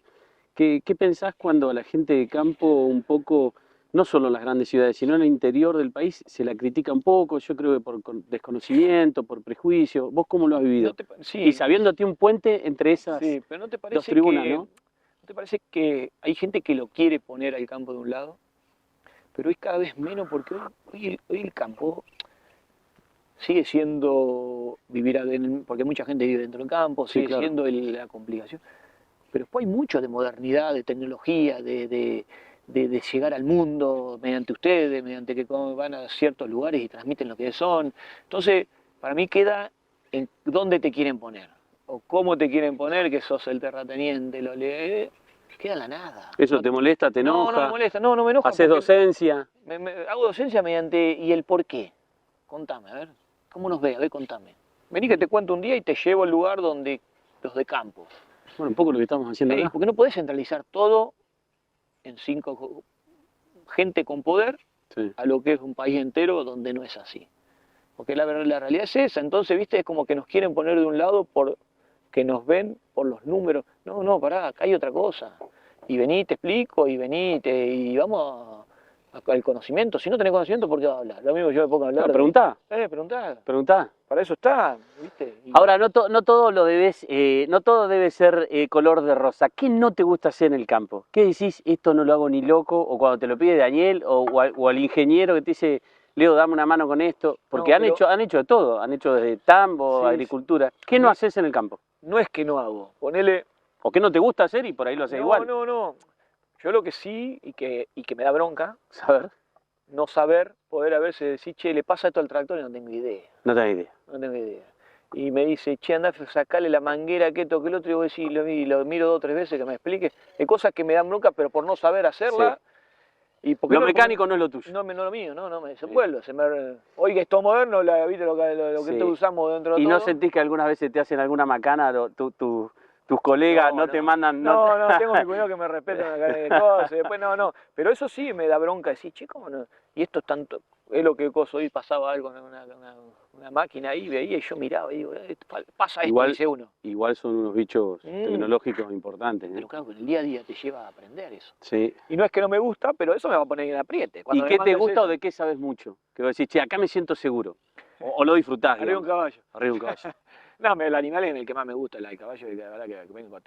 Speaker 1: ¿Qué pensás cuando a la gente de campo un poco, no solo en las grandes ciudades, sino en el interior del país, se la critica un poco? Yo creo que por desconocimiento, por prejuicio. ¿Vos cómo lo has vivido? Y sabiéndote un puente entre esas
Speaker 5: pero ¿no te parece
Speaker 1: dos tribunas, ¿no?
Speaker 5: ¿No te parece que hay gente que lo quiere poner al campo de un lado? Pero es cada vez menos porque hoy el campo sigue siendo porque mucha gente vive dentro del campo, sigue siendo la complicación. Pero después hay mucho de modernidad, de tecnología, de llegar al mundo mediante ustedes, mediante que van a ciertos lugares y transmiten lo que son. Entonces, para mí queda en dónde te quieren poner, o cómo te quieren poner, que sos el terrateniente, queda en la nada.
Speaker 1: ¿Eso te molesta, te enoja?
Speaker 5: No me molesta, no me enoja.
Speaker 1: ¿Haces docencia?
Speaker 5: Hago docencia ¿y el por qué? Contame, a ver, ¿cómo nos ve? A ver, contame. Vení que te cuento un día y te llevo al lugar donde los de campo.
Speaker 1: Bueno, un poco lo que estamos haciendo acá.
Speaker 5: Porque no podés centralizar todo en 5 gente con poder a lo que es un país entero donde no es así. Porque la realidad es esa. Entonces, viste, es como que nos quieren poner de un lado porque nos ven por los números. No, pará, acá hay otra cosa. Y vení, te explico, y vamos al conocimiento. Si no tenés conocimiento, ¿por qué vas a hablar? Lo mismo yo me pongo a hablar.
Speaker 1: Preguntá.
Speaker 5: Preguntá. Para eso está, ¿viste?
Speaker 1: Ahora, no todo debe ser color de rosa. ¿Qué no te gusta hacer en el campo? ¿Qué decís, esto no lo hago ni loco? O cuando te lo pide Daniel, o al ingeniero que te dice, Leo, dame una mano con esto. Porque han hecho de todo. Han hecho desde tambo, agricultura. ¿Qué no haces en el campo?
Speaker 5: No es que no hago. Ponele...
Speaker 1: ¿O qué no te gusta hacer y por ahí lo haces igual?
Speaker 5: No. Yo lo que sí, y que me da bronca,
Speaker 1: no
Speaker 5: saber, poder a veces decir, che, le pasa esto al tractor y no tengo idea.
Speaker 1: No tengo idea.
Speaker 5: No tengo idea. y me dice, che, andá, sacale la manguera, que esto, que el otro, y yo decís, lo miro 2 o 3 veces que me explique. Hay cosas que me dan bronca, pero por no saber hacerla.
Speaker 1: Sí.
Speaker 5: Y porque
Speaker 1: lo mecánico no es lo tuyo.
Speaker 5: No es lo mío, no me desenvuelvo. Hoy que es todo moderno, ¿viste lo que
Speaker 1: Sí.
Speaker 5: todos usamos dentro de
Speaker 1: ¿Y
Speaker 5: todo?
Speaker 1: no sentís que algunas veces te hacen alguna macana, tus colegas no te mandan?
Speaker 5: No, tengo mi cuidado que me respetan la cara de cosas, después no. Pero eso sí me da bronca decir, che, ¿cómo no? Y esto es tanto, es lo que hoy pasaba algo en una máquina ahí, veía y yo miraba y digo, pasa esto,
Speaker 1: Igual,
Speaker 5: dice uno.
Speaker 1: Igual son unos bichos tecnológicos importantes.
Speaker 5: Pero claro, en el día a día te lleva a aprender eso.
Speaker 1: Sí.
Speaker 5: Y no es que no me gusta, pero eso me va a poner en apriete.
Speaker 1: ¿Y qué te gusta o de qué sabes mucho? Que vos decís, che, acá me siento seguro. O lo disfrutás.
Speaker 5: Arriba de un caballo.
Speaker 1: Arriba de un caballo.
Speaker 5: No, el animal es el que más me gusta, el caballo, la verdad que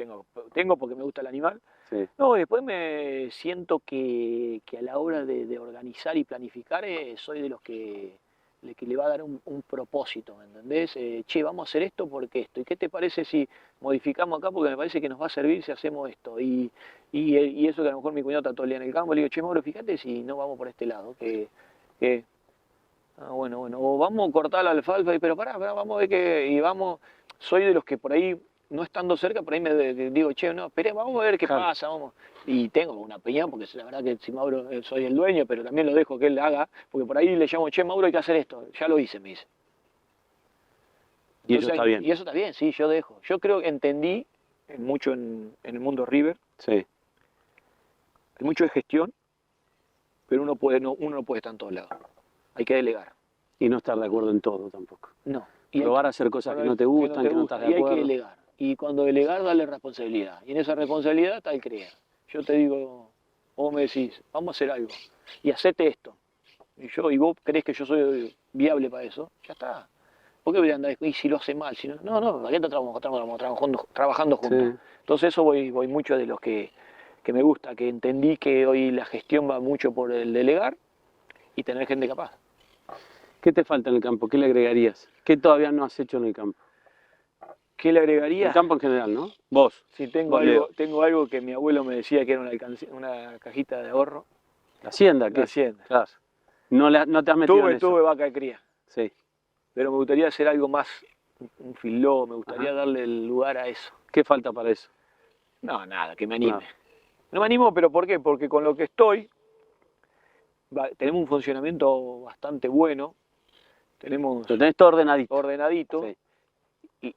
Speaker 5: tengo porque me gusta el animal.
Speaker 1: Sí.
Speaker 5: No, después me siento que a la hora de organizar y planificar soy de los que le va a dar un propósito, ¿me entendés? Che, vamos a hacer esto porque esto. ¿Y qué te parece si modificamos acá? Porque me parece que nos va a servir si hacemos esto. Y eso que a lo mejor mi cuñado está todo el día en el campo, le digo, che, Mauro, fíjate si no vamos por este lado, bueno, o vamos a cortar la alfalfa, pero pará, vamos a ver qué, y vamos, soy de los que por ahí, no estando cerca, por ahí me digo, che, no, esperé, vamos a ver qué pasa, vamos. Y tengo una opinión, porque la verdad que si Mauro, soy el dueño, pero también lo dejo que él haga, porque por ahí le llamo, che, Mauro, hay que hacer esto, ya lo hice, me dice.
Speaker 1: Y eso está bien.
Speaker 5: Y eso está bien, sí, yo dejo. Yo creo que entendí mucho en el mundo River,
Speaker 1: sí.
Speaker 5: Hay mucho de gestión, pero uno no puede estar en todos lados. Hay que delegar.
Speaker 1: Y no estar de acuerdo en todo tampoco.
Speaker 5: No.
Speaker 1: Probar a hacer cosas que no te gustan, que no estás de acuerdo.
Speaker 5: Y hay que delegar. Y cuando delegar, darle responsabilidad. Y en esa responsabilidad está el creer. Yo te digo, vos me decís, vamos a hacer algo. Y hacete esto. Y vos creés que yo soy viable para eso, ya está. ¿Por qué voy a andar? Y si lo hace mal, si no, aquí estamos trabajando juntos.
Speaker 1: Sí.
Speaker 5: Entonces eso voy mucho de los que me gusta, que entendí que hoy la gestión va mucho por el delegar y tener gente capaz.
Speaker 1: ¿Qué te falta en el campo? ¿Qué le agregarías? ¿Qué todavía no has hecho en el campo?
Speaker 5: ¿Qué le agregaría?
Speaker 1: El campo en general, ¿no? Vos.
Speaker 5: Sí, tengo algo que mi abuelo me decía que era una cajita de ahorro.
Speaker 1: ¿La hacienda? ¿Qué?
Speaker 5: La hacienda.
Speaker 1: Claro. No te has metido en eso.
Speaker 5: Tuve vaca de cría.
Speaker 1: Sí.
Speaker 5: Pero me gustaría hacer algo más, un filó, me gustaría darle el lugar a eso.
Speaker 1: ¿Qué falta para eso?
Speaker 5: No, nada, que me anime. No me animo, pero ¿por qué? Porque con lo que estoy, tenemos un funcionamiento bastante bueno. Lo
Speaker 1: tenés todo ordenadito.
Speaker 5: Ordenadito.
Speaker 1: Sí.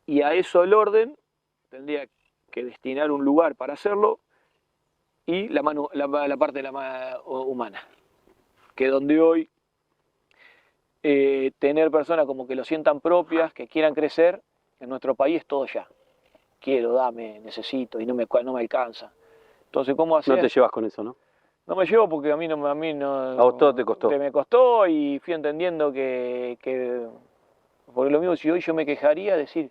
Speaker 5: Y a eso el orden tendría que destinar un lugar para hacerlo y la parte de la mano humana. Que donde hoy tener personas como que lo sientan propias, que quieran crecer, en nuestro país es todo ya. Quiero, dame, necesito y no me alcanza. Entonces, ¿cómo hacer?
Speaker 1: No te llevas con eso, ¿no?
Speaker 5: No me llevo porque a mí no.
Speaker 1: A vos todo te costó.
Speaker 5: Me costó y fui entendiendo que porque lo mismo si hoy yo me quejaría, decir,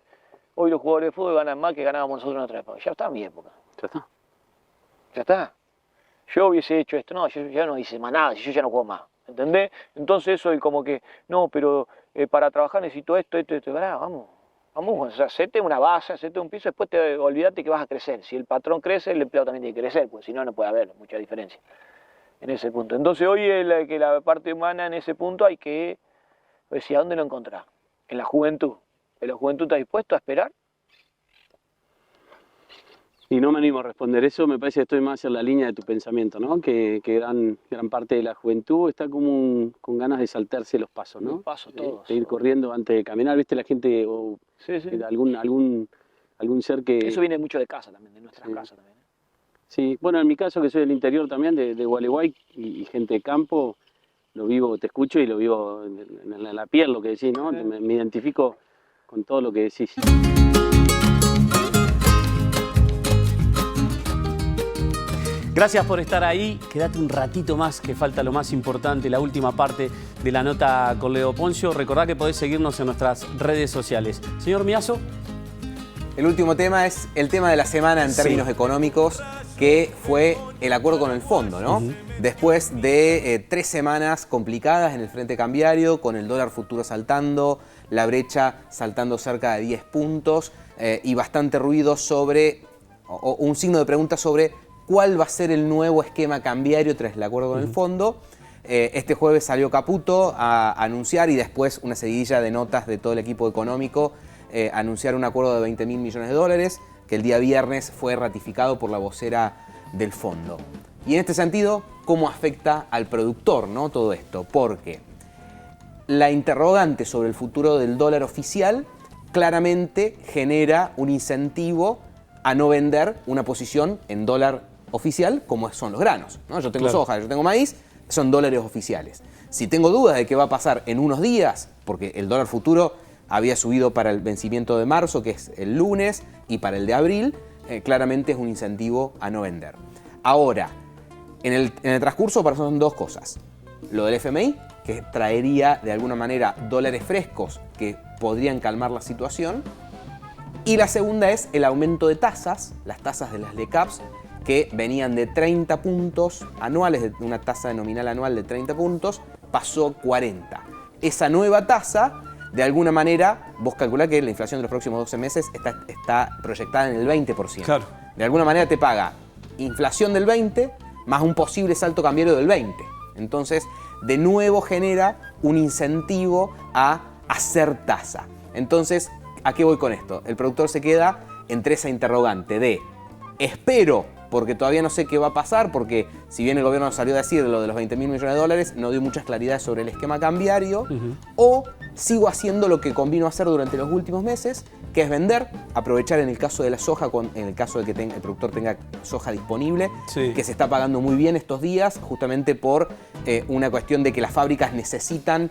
Speaker 5: hoy los jugadores de fútbol ganan más que ganábamos nosotros en otra época. Ya está mi época. Ya está. Yo hubiese hecho esto, no, yo ya no hice más nada, yo ya no juego más. ¿Entendés? Entonces eso es como que, no, pero para trabajar necesito esto, vamos, o sea, hacete una base, hacete un piso, después olvídate que vas a crecer. Si el patrón crece, el empleado también tiene que crecer, pues si no, no puede haber mucha diferencia en ese punto. Entonces hoy que la parte humana en ese punto hay que decir, ¿a dónde lo encontrás? En la juventud. ¿En la juventud estás dispuesto a esperar?
Speaker 1: Y no me animo a responder eso, me parece que estoy más en la línea de tu pensamiento, ¿no? Que gran parte de la juventud está como con ganas de saltarse los pasos, ¿no?
Speaker 5: Los pasos todos.
Speaker 1: De ir corriendo antes de caminar, ¿viste? La gente,
Speaker 5: Sí.
Speaker 1: algún ser que...
Speaker 5: Eso viene mucho de casa también, de nuestras casas también.
Speaker 1: Sí, bueno, en mi caso que soy del interior también, de Gualeguay y gente de campo, lo vivo, te escucho y lo vivo en la piel, lo que decís, ¿no?
Speaker 5: Sí.
Speaker 1: Me identifico con todo lo que decís. Gracias por estar ahí. Quédate un ratito más, que falta lo más importante, la última parte de la nota con Leo Poncio. Recordá que podés seguirnos en nuestras redes sociales. Señor Miazo.
Speaker 2: El último tema es el tema de la semana en términos económicos, que fue el acuerdo con el fondo, ¿no? Después de 3 semanas complicadas en el frente cambiario, con el dólar futuro saltando, la brecha saltando cerca de 10 puntos y bastante ruido sobre, o un signo de pregunta sobre cuál va a ser el nuevo esquema cambiario tras el acuerdo con el fondo. Este jueves salió Caputo a anunciar y después una seguidilla de notas de todo el equipo económico anunciar un acuerdo de 20.000 millones de dólares que el día viernes fue ratificado por la vocera del fondo. Y en este sentido, ¿cómo afecta al productor, ¿no? Todo esto? Porque la interrogante sobre el futuro del dólar oficial claramente genera un incentivo a no vender una posición en dólar oficial como son los granos, ¿no? Yo tengo soja, yo tengo maíz, son dólares oficiales. Si tengo dudas de qué va a pasar en unos días, porque el dólar futuro había subido para el vencimiento de marzo, que es el lunes, y para el de abril, claramente es un incentivo a no vender. Ahora, en el transcurso pasaron dos cosas. Lo del FMI, que traería de alguna manera dólares frescos que podrían calmar la situación. Y la segunda es el aumento de tasas, las tasas de las LECAPs, que venían de 30 puntos anuales, de una tasa nominal anual de 30 puntos, pasó 40. Esa nueva tasa, de alguna manera, vos calculás que la inflación de los próximos 12 meses está proyectada en el 20%. Claro. De alguna manera te paga inflación del 20 más un posible salto cambiario del 20. Entonces, de nuevo genera un incentivo a hacer tasa. Entonces, ¿a qué voy con esto? El productor se queda entre esa interrogante de espero, porque todavía no sé qué va a pasar, porque si bien el gobierno salió a decir lo de los 20.000 millones de dólares, no dio muchas claridades sobre el esquema cambiario, o sigo haciendo lo que convino hacer durante los últimos meses, que es vender, aprovechar en el caso de la soja, en el caso de que el productor tenga soja disponible, que se está pagando muy bien estos días, justamente por una cuestión de que las fábricas necesitan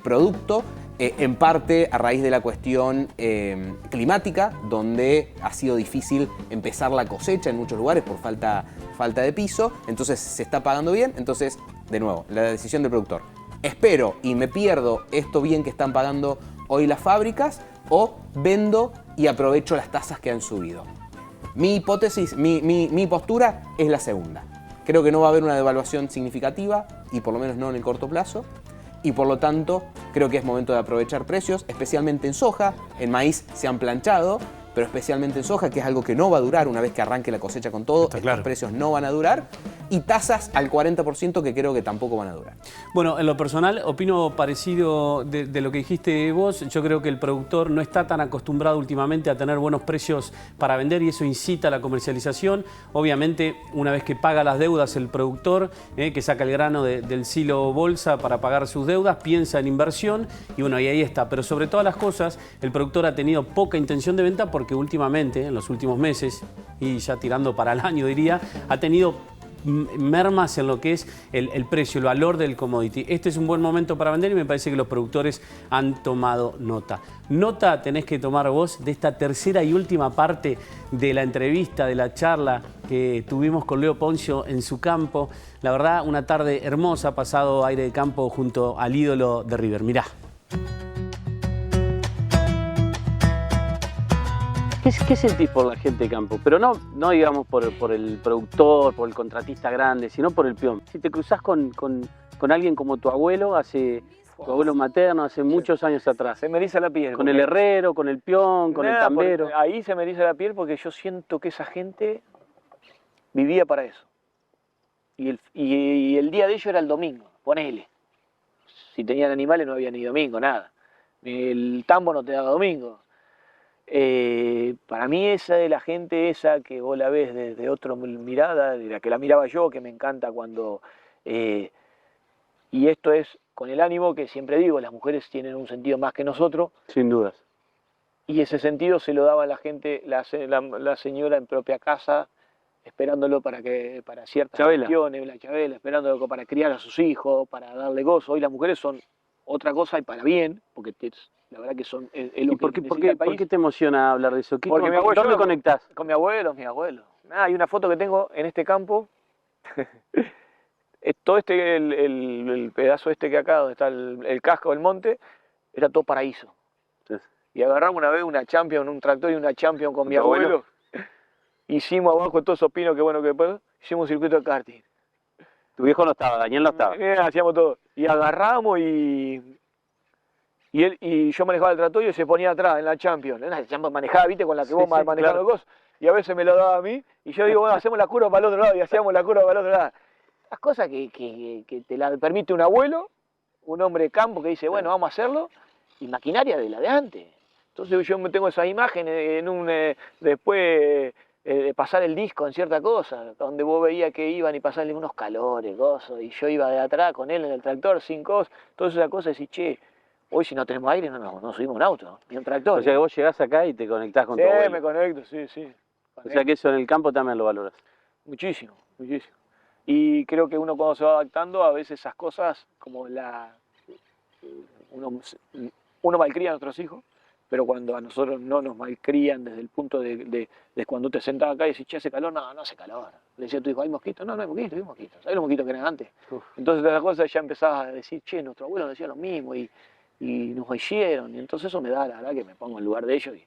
Speaker 2: producto, en parte a raíz de la cuestión climática, donde ha sido difícil empezar la cosecha en muchos lugares por falta de piso, entonces se está pagando bien. Entonces, de nuevo, la decisión del productor. Espero y me pierdo esto bien que están pagando hoy las fábricas, o vendo y aprovecho las tasas que han subido. Mi hipótesis, mi postura es la segunda. Creo que no va a haber una devaluación significativa, y por lo menos no en el corto plazo. Y por lo tanto, creo que es momento de aprovechar precios, especialmente en soja. En maíz se han planchado, pero especialmente en soja, que es algo que no va a durar una vez que arranque la cosecha con todo. Estos precios no van a durar. Y tasas al 40% que creo que tampoco van a durar.
Speaker 1: Bueno, en lo personal, opino parecido de lo que dijiste vos. Yo creo que el productor no está tan acostumbrado últimamente a tener buenos precios para vender y eso incita a la comercialización. Obviamente, una vez que paga las deudas el productor, que saca el grano del silo bolsa para pagar sus deudas, piensa en inversión y bueno, y ahí está. Pero sobre todas las cosas, el productor ha tenido poca intención de venta porque últimamente, en los últimos meses, y ya tirando para el año diría, ha tenido mermas en lo que es el precio, el valor del commodity. Este es un buen momento para vender y me parece que los productores han tomado nota. Nota tenés que tomar vos de esta tercera y última parte de la entrevista, de la charla que tuvimos con Leo Poncio en su campo. La verdad, una tarde hermosa, pasado aire de campo junto al ídolo de River. Mirá. ¿Qué sentís por la gente de campo? Pero no digamos por el productor, por el contratista grande, sino por el peón. Si te cruzás con alguien como tu abuelo, tu abuelo materno, hace muchos años atrás.
Speaker 5: Se me eriza la piel.
Speaker 1: Con el herrero, con el peón, con el tambero.
Speaker 5: Ahí se me eriza la piel porque yo siento que esa gente vivía para eso. Y el día de ellos era el domingo, ponele. Si tenían animales no había ni domingo, nada. El tambo no te daba domingo. Para mí esa de la gente esa que vos la ves desde otra mirada, de la que la miraba yo, que me encanta cuando... y esto es con el ánimo que siempre digo, las mujeres tienen un sentido más que nosotros.
Speaker 1: Sin dudas.
Speaker 5: Y ese sentido se lo daba a la gente, la señora en propia casa, esperándolo para ciertas cuestiones, la Chabela, esperándolo para criar a sus hijos, para darle gozo. Hoy las mujeres son otra cosa y para bien, porque la verdad que son es lo que necesita el país.
Speaker 1: ¿Por qué te emociona hablar de eso?
Speaker 5: Porque mi abuelo,
Speaker 1: ¿dónde conectás?
Speaker 5: Con mi abuelo. Hay una foto que tengo en este campo. Todo el pedazo que acá, donde está el casco del monte, era todo paraíso. Sí. Y agarramos una vez una Champion, un tractor y una Champion con mi abuelo. Hicimos abajo todos esos pinos que bueno que después hicimos un circuito de karting.
Speaker 1: Tu viejo no estaba, Daniel no estaba.
Speaker 5: Hacíamos todo. Y agarramos y yo manejaba el tractor y se ponía atrás en la Champion. La Champion manejaba, viste, con la que vos manejando cosas. Y a veces me lo daba a mí. Y yo digo, bueno, hacemos la curva para el otro lado. Y hacíamos la curva para el otro lado. las cosas que te la permite un abuelo, un hombre de campo que dice, bueno, vamos a hacerlo, y maquinaria de la de antes. Entonces yo me tengo esas imágenes después de pasar el disco en cierta cosa, donde vos veías que iban y pasaban unos calores, cosas, y yo iba de atrás con él en el tractor, sin cosas, todas esas cosas, y che, hoy si no tenemos aire no subimos un auto, ni un tractor.
Speaker 1: O sea que vos llegás acá y te conectás con tu abuelo.
Speaker 5: Sí, me conecto, sí.
Speaker 1: O sea que eso en el campo también lo valoras.
Speaker 5: Muchísimo. Y creo que uno cuando se va adaptando, a veces esas cosas, como uno malcría a nuestros hijos, pero cuando a nosotros no nos malcrían desde el punto de cuando te sentás acá y decís, che, hace calor, no hace calor. Le decía a tu hijo, ¿hay mosquitos? No hay mosquitos, hay mosquitos. ¿Sabes los mosquitos que eran antes? Uf. Entonces las cosas ya empezabas a decir, che, nuestro abuelo nos decía lo mismo y nos hicieron. Y entonces eso me da, la verdad, que me pongo en lugar de ellos. Y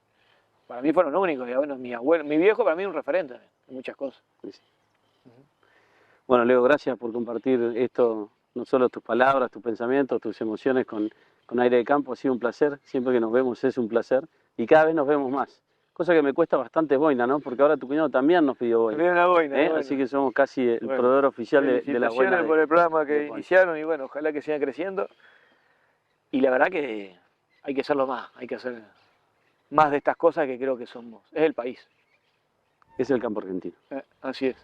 Speaker 5: para mí fueron únicos. Y bueno, mi viejo para mí es un referente en muchas cosas.
Speaker 1: Sí. Bueno, Leo, gracias por compartir esto, no solo tus palabras, tus pensamientos, tus emociones con Aire de Campo. Ha sido un placer, siempre que nos vemos es un placer y cada vez nos vemos más. Cosa que me cuesta bastante boina, ¿no? Porque ahora tu cuñado también nos pidió boina.
Speaker 5: Me pidió una boina.
Speaker 1: Así que somos casi el proveedor oficial de la boina.
Speaker 5: Felicitaciones por el programa que iniciaron y bueno, ojalá que sigan creciendo. Y la verdad que hay que hacerlo más, hay que hacer más de estas cosas que creo que somos. Es el país.
Speaker 1: Es el campo argentino.
Speaker 5: Así es.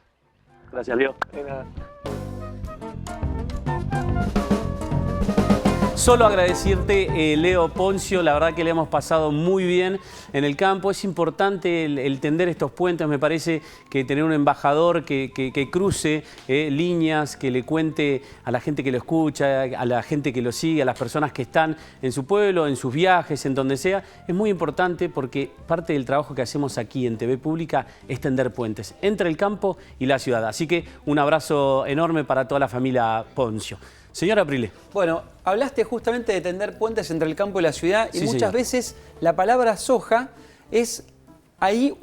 Speaker 1: Gracias, Leo.
Speaker 5: De nada.
Speaker 1: Solo agradecerte, Leo Poncio, la verdad que le hemos pasado muy bien en el campo. Es importante el tender estos puentes, me parece que tener un embajador que cruce líneas, que le cuente a la gente que lo escucha, a la gente que lo sigue, a las personas que están en su pueblo, en sus viajes, en donde sea. Es muy importante porque parte del trabajo que hacemos aquí en TV Pública es tender puentes entre el campo y la ciudad. Así que un abrazo enorme para toda la familia Poncio. Señor Aprile.
Speaker 3: Bueno, hablaste justamente de tender puentes entre el campo y la ciudad y
Speaker 1: Sí,
Speaker 3: muchas
Speaker 1: señor.
Speaker 3: veces la palabra soja es ahí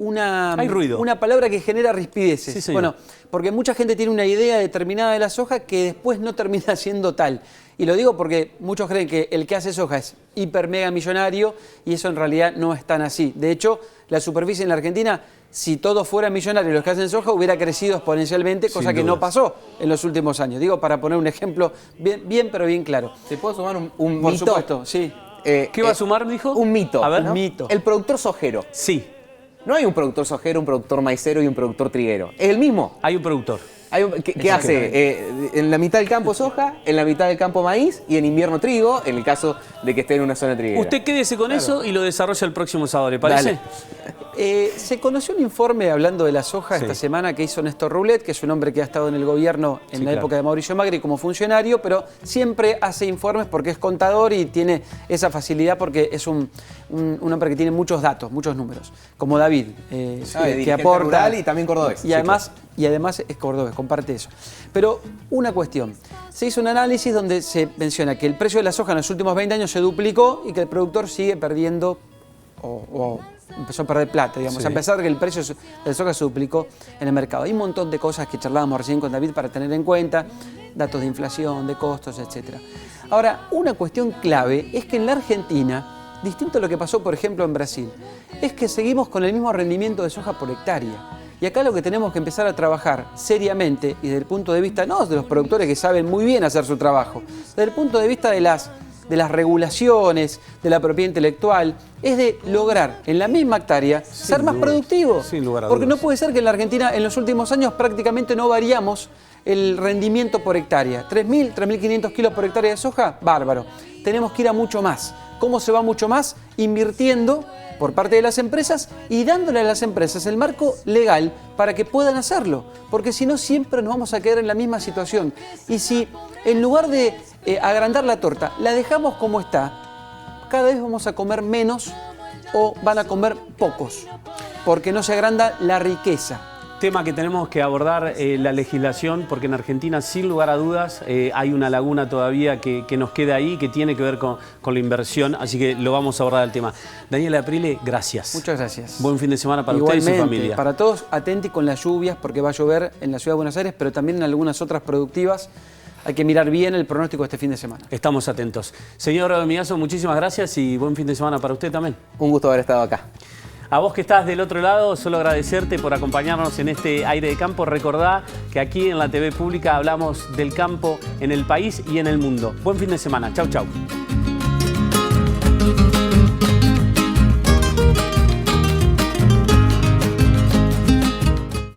Speaker 1: Hay ruido.
Speaker 3: una palabra que genera rispideces.
Speaker 1: Sí, señor.
Speaker 3: Bueno, porque mucha gente tiene una idea determinada de la soja que después no termina siendo tal. Y lo digo porque muchos creen que el que hace soja es hiper mega millonario y eso en realidad no es tan así. De hecho, la superficie en la Argentina, si todos fueran millonarios los que hacen soja, hubiera crecido exponencialmente, cosa que no pasó en los últimos años. Digo, para poner un ejemplo bien pero bien claro.
Speaker 2: ¿Te puedo sumar un
Speaker 3: Por
Speaker 2: mito?
Speaker 3: supuesto, sí.
Speaker 1: ¿Qué va a sumar, me dijo?
Speaker 2: Un mito.
Speaker 1: A ver.
Speaker 2: ¿no?
Speaker 3: Mito.
Speaker 2: El productor sojero.
Speaker 1: Sí,
Speaker 2: No hay un productor sojero, un productor maicero y un productor triguero. Es el mismo.
Speaker 1: hay un productor.
Speaker 2: ¿Qué hace? En la mitad del campo soja, en la mitad del campo maíz y en invierno trigo, en el caso de que esté en una zona triguera.
Speaker 1: Usted quédese con eso y lo desarrolla el próximo sábado, ¿le parece?
Speaker 3: Se conoció un informe hablando de la soja
Speaker 1: Sí.
Speaker 3: esta semana que hizo Néstor Roulet, que es un hombre que ha estado en el gobierno en
Speaker 1: Sí,
Speaker 3: la
Speaker 1: claro.
Speaker 3: época de Mauricio Macri como funcionario, pero siempre hace informes porque es contador y tiene esa facilidad porque es un hombre que tiene muchos datos, muchos números, como David, que
Speaker 2: dirigente
Speaker 3: aporta.
Speaker 2: rural y también cordobés.
Speaker 3: Y además es cordobés, comparte eso. Pero una cuestión, se hizo un análisis donde se menciona que el precio de la soja en los últimos 20 años se duplicó y que el productor sigue perdiendo o empezó a perder plata, digamos,
Speaker 1: Sí.
Speaker 3: a pesar de que el precio de la soja se duplicó en el mercado. Hay un montón de cosas que charlábamos recién con David para tener en cuenta, datos de inflación, de costos, etc. Ahora, una cuestión clave es que en la Argentina, distinto a lo que pasó, por ejemplo, en Brasil, es que seguimos con el mismo rendimiento de soja por hectárea. Y acá lo que tenemos que empezar a trabajar seriamente, y desde el punto de vista, no de los productores que saben muy bien hacer su trabajo, desde el punto de vista de las regulaciones, de la propiedad intelectual, es de lograr en la misma hectárea ser más
Speaker 1: duda.
Speaker 3: productivo.
Speaker 1: Sin lugar a
Speaker 3: Porque
Speaker 1: dudas.
Speaker 3: no puede ser que en la Argentina en los últimos años prácticamente no variamos el rendimiento por hectárea. 3.000, 3.500 kilos por hectárea de soja, bárbaro. Tenemos que ir a mucho más. ¿Cómo se va mucho más? Invirtiendo por parte de las empresas y dándole a las empresas el marco legal para que puedan hacerlo. Porque si no, siempre nos vamos a quedar en la misma situación. Y si en lugar de agrandar la torta, la dejamos como está, cada vez vamos a comer menos o van a comer pocos, porque no se agranda la riqueza.
Speaker 1: Tema que tenemos que abordar la legislación, porque en Argentina, sin lugar a dudas, hay una laguna todavía que nos queda ahí, que tiene que ver con la inversión, así que lo vamos a abordar el tema. Daniela Aprile, gracias.
Speaker 3: Muchas gracias.
Speaker 1: Buen fin de semana para usted y su familia.
Speaker 3: Para todos, atentos con las lluvias, porque va a llover en la ciudad de Buenos Aires, pero también en algunas otras productivas. Hay que mirar bien el pronóstico este fin de semana.
Speaker 1: Estamos atentos. Señor Migazo, muchísimas gracias y buen fin de semana para usted también.
Speaker 2: Un gusto haber estado acá.
Speaker 1: A vos que estás del otro lado, solo agradecerte por acompañarnos en este Aire de Campo. Recordá que aquí en la TV Pública hablamos del campo en el país y en el mundo. Buen fin de semana. Chau, chau.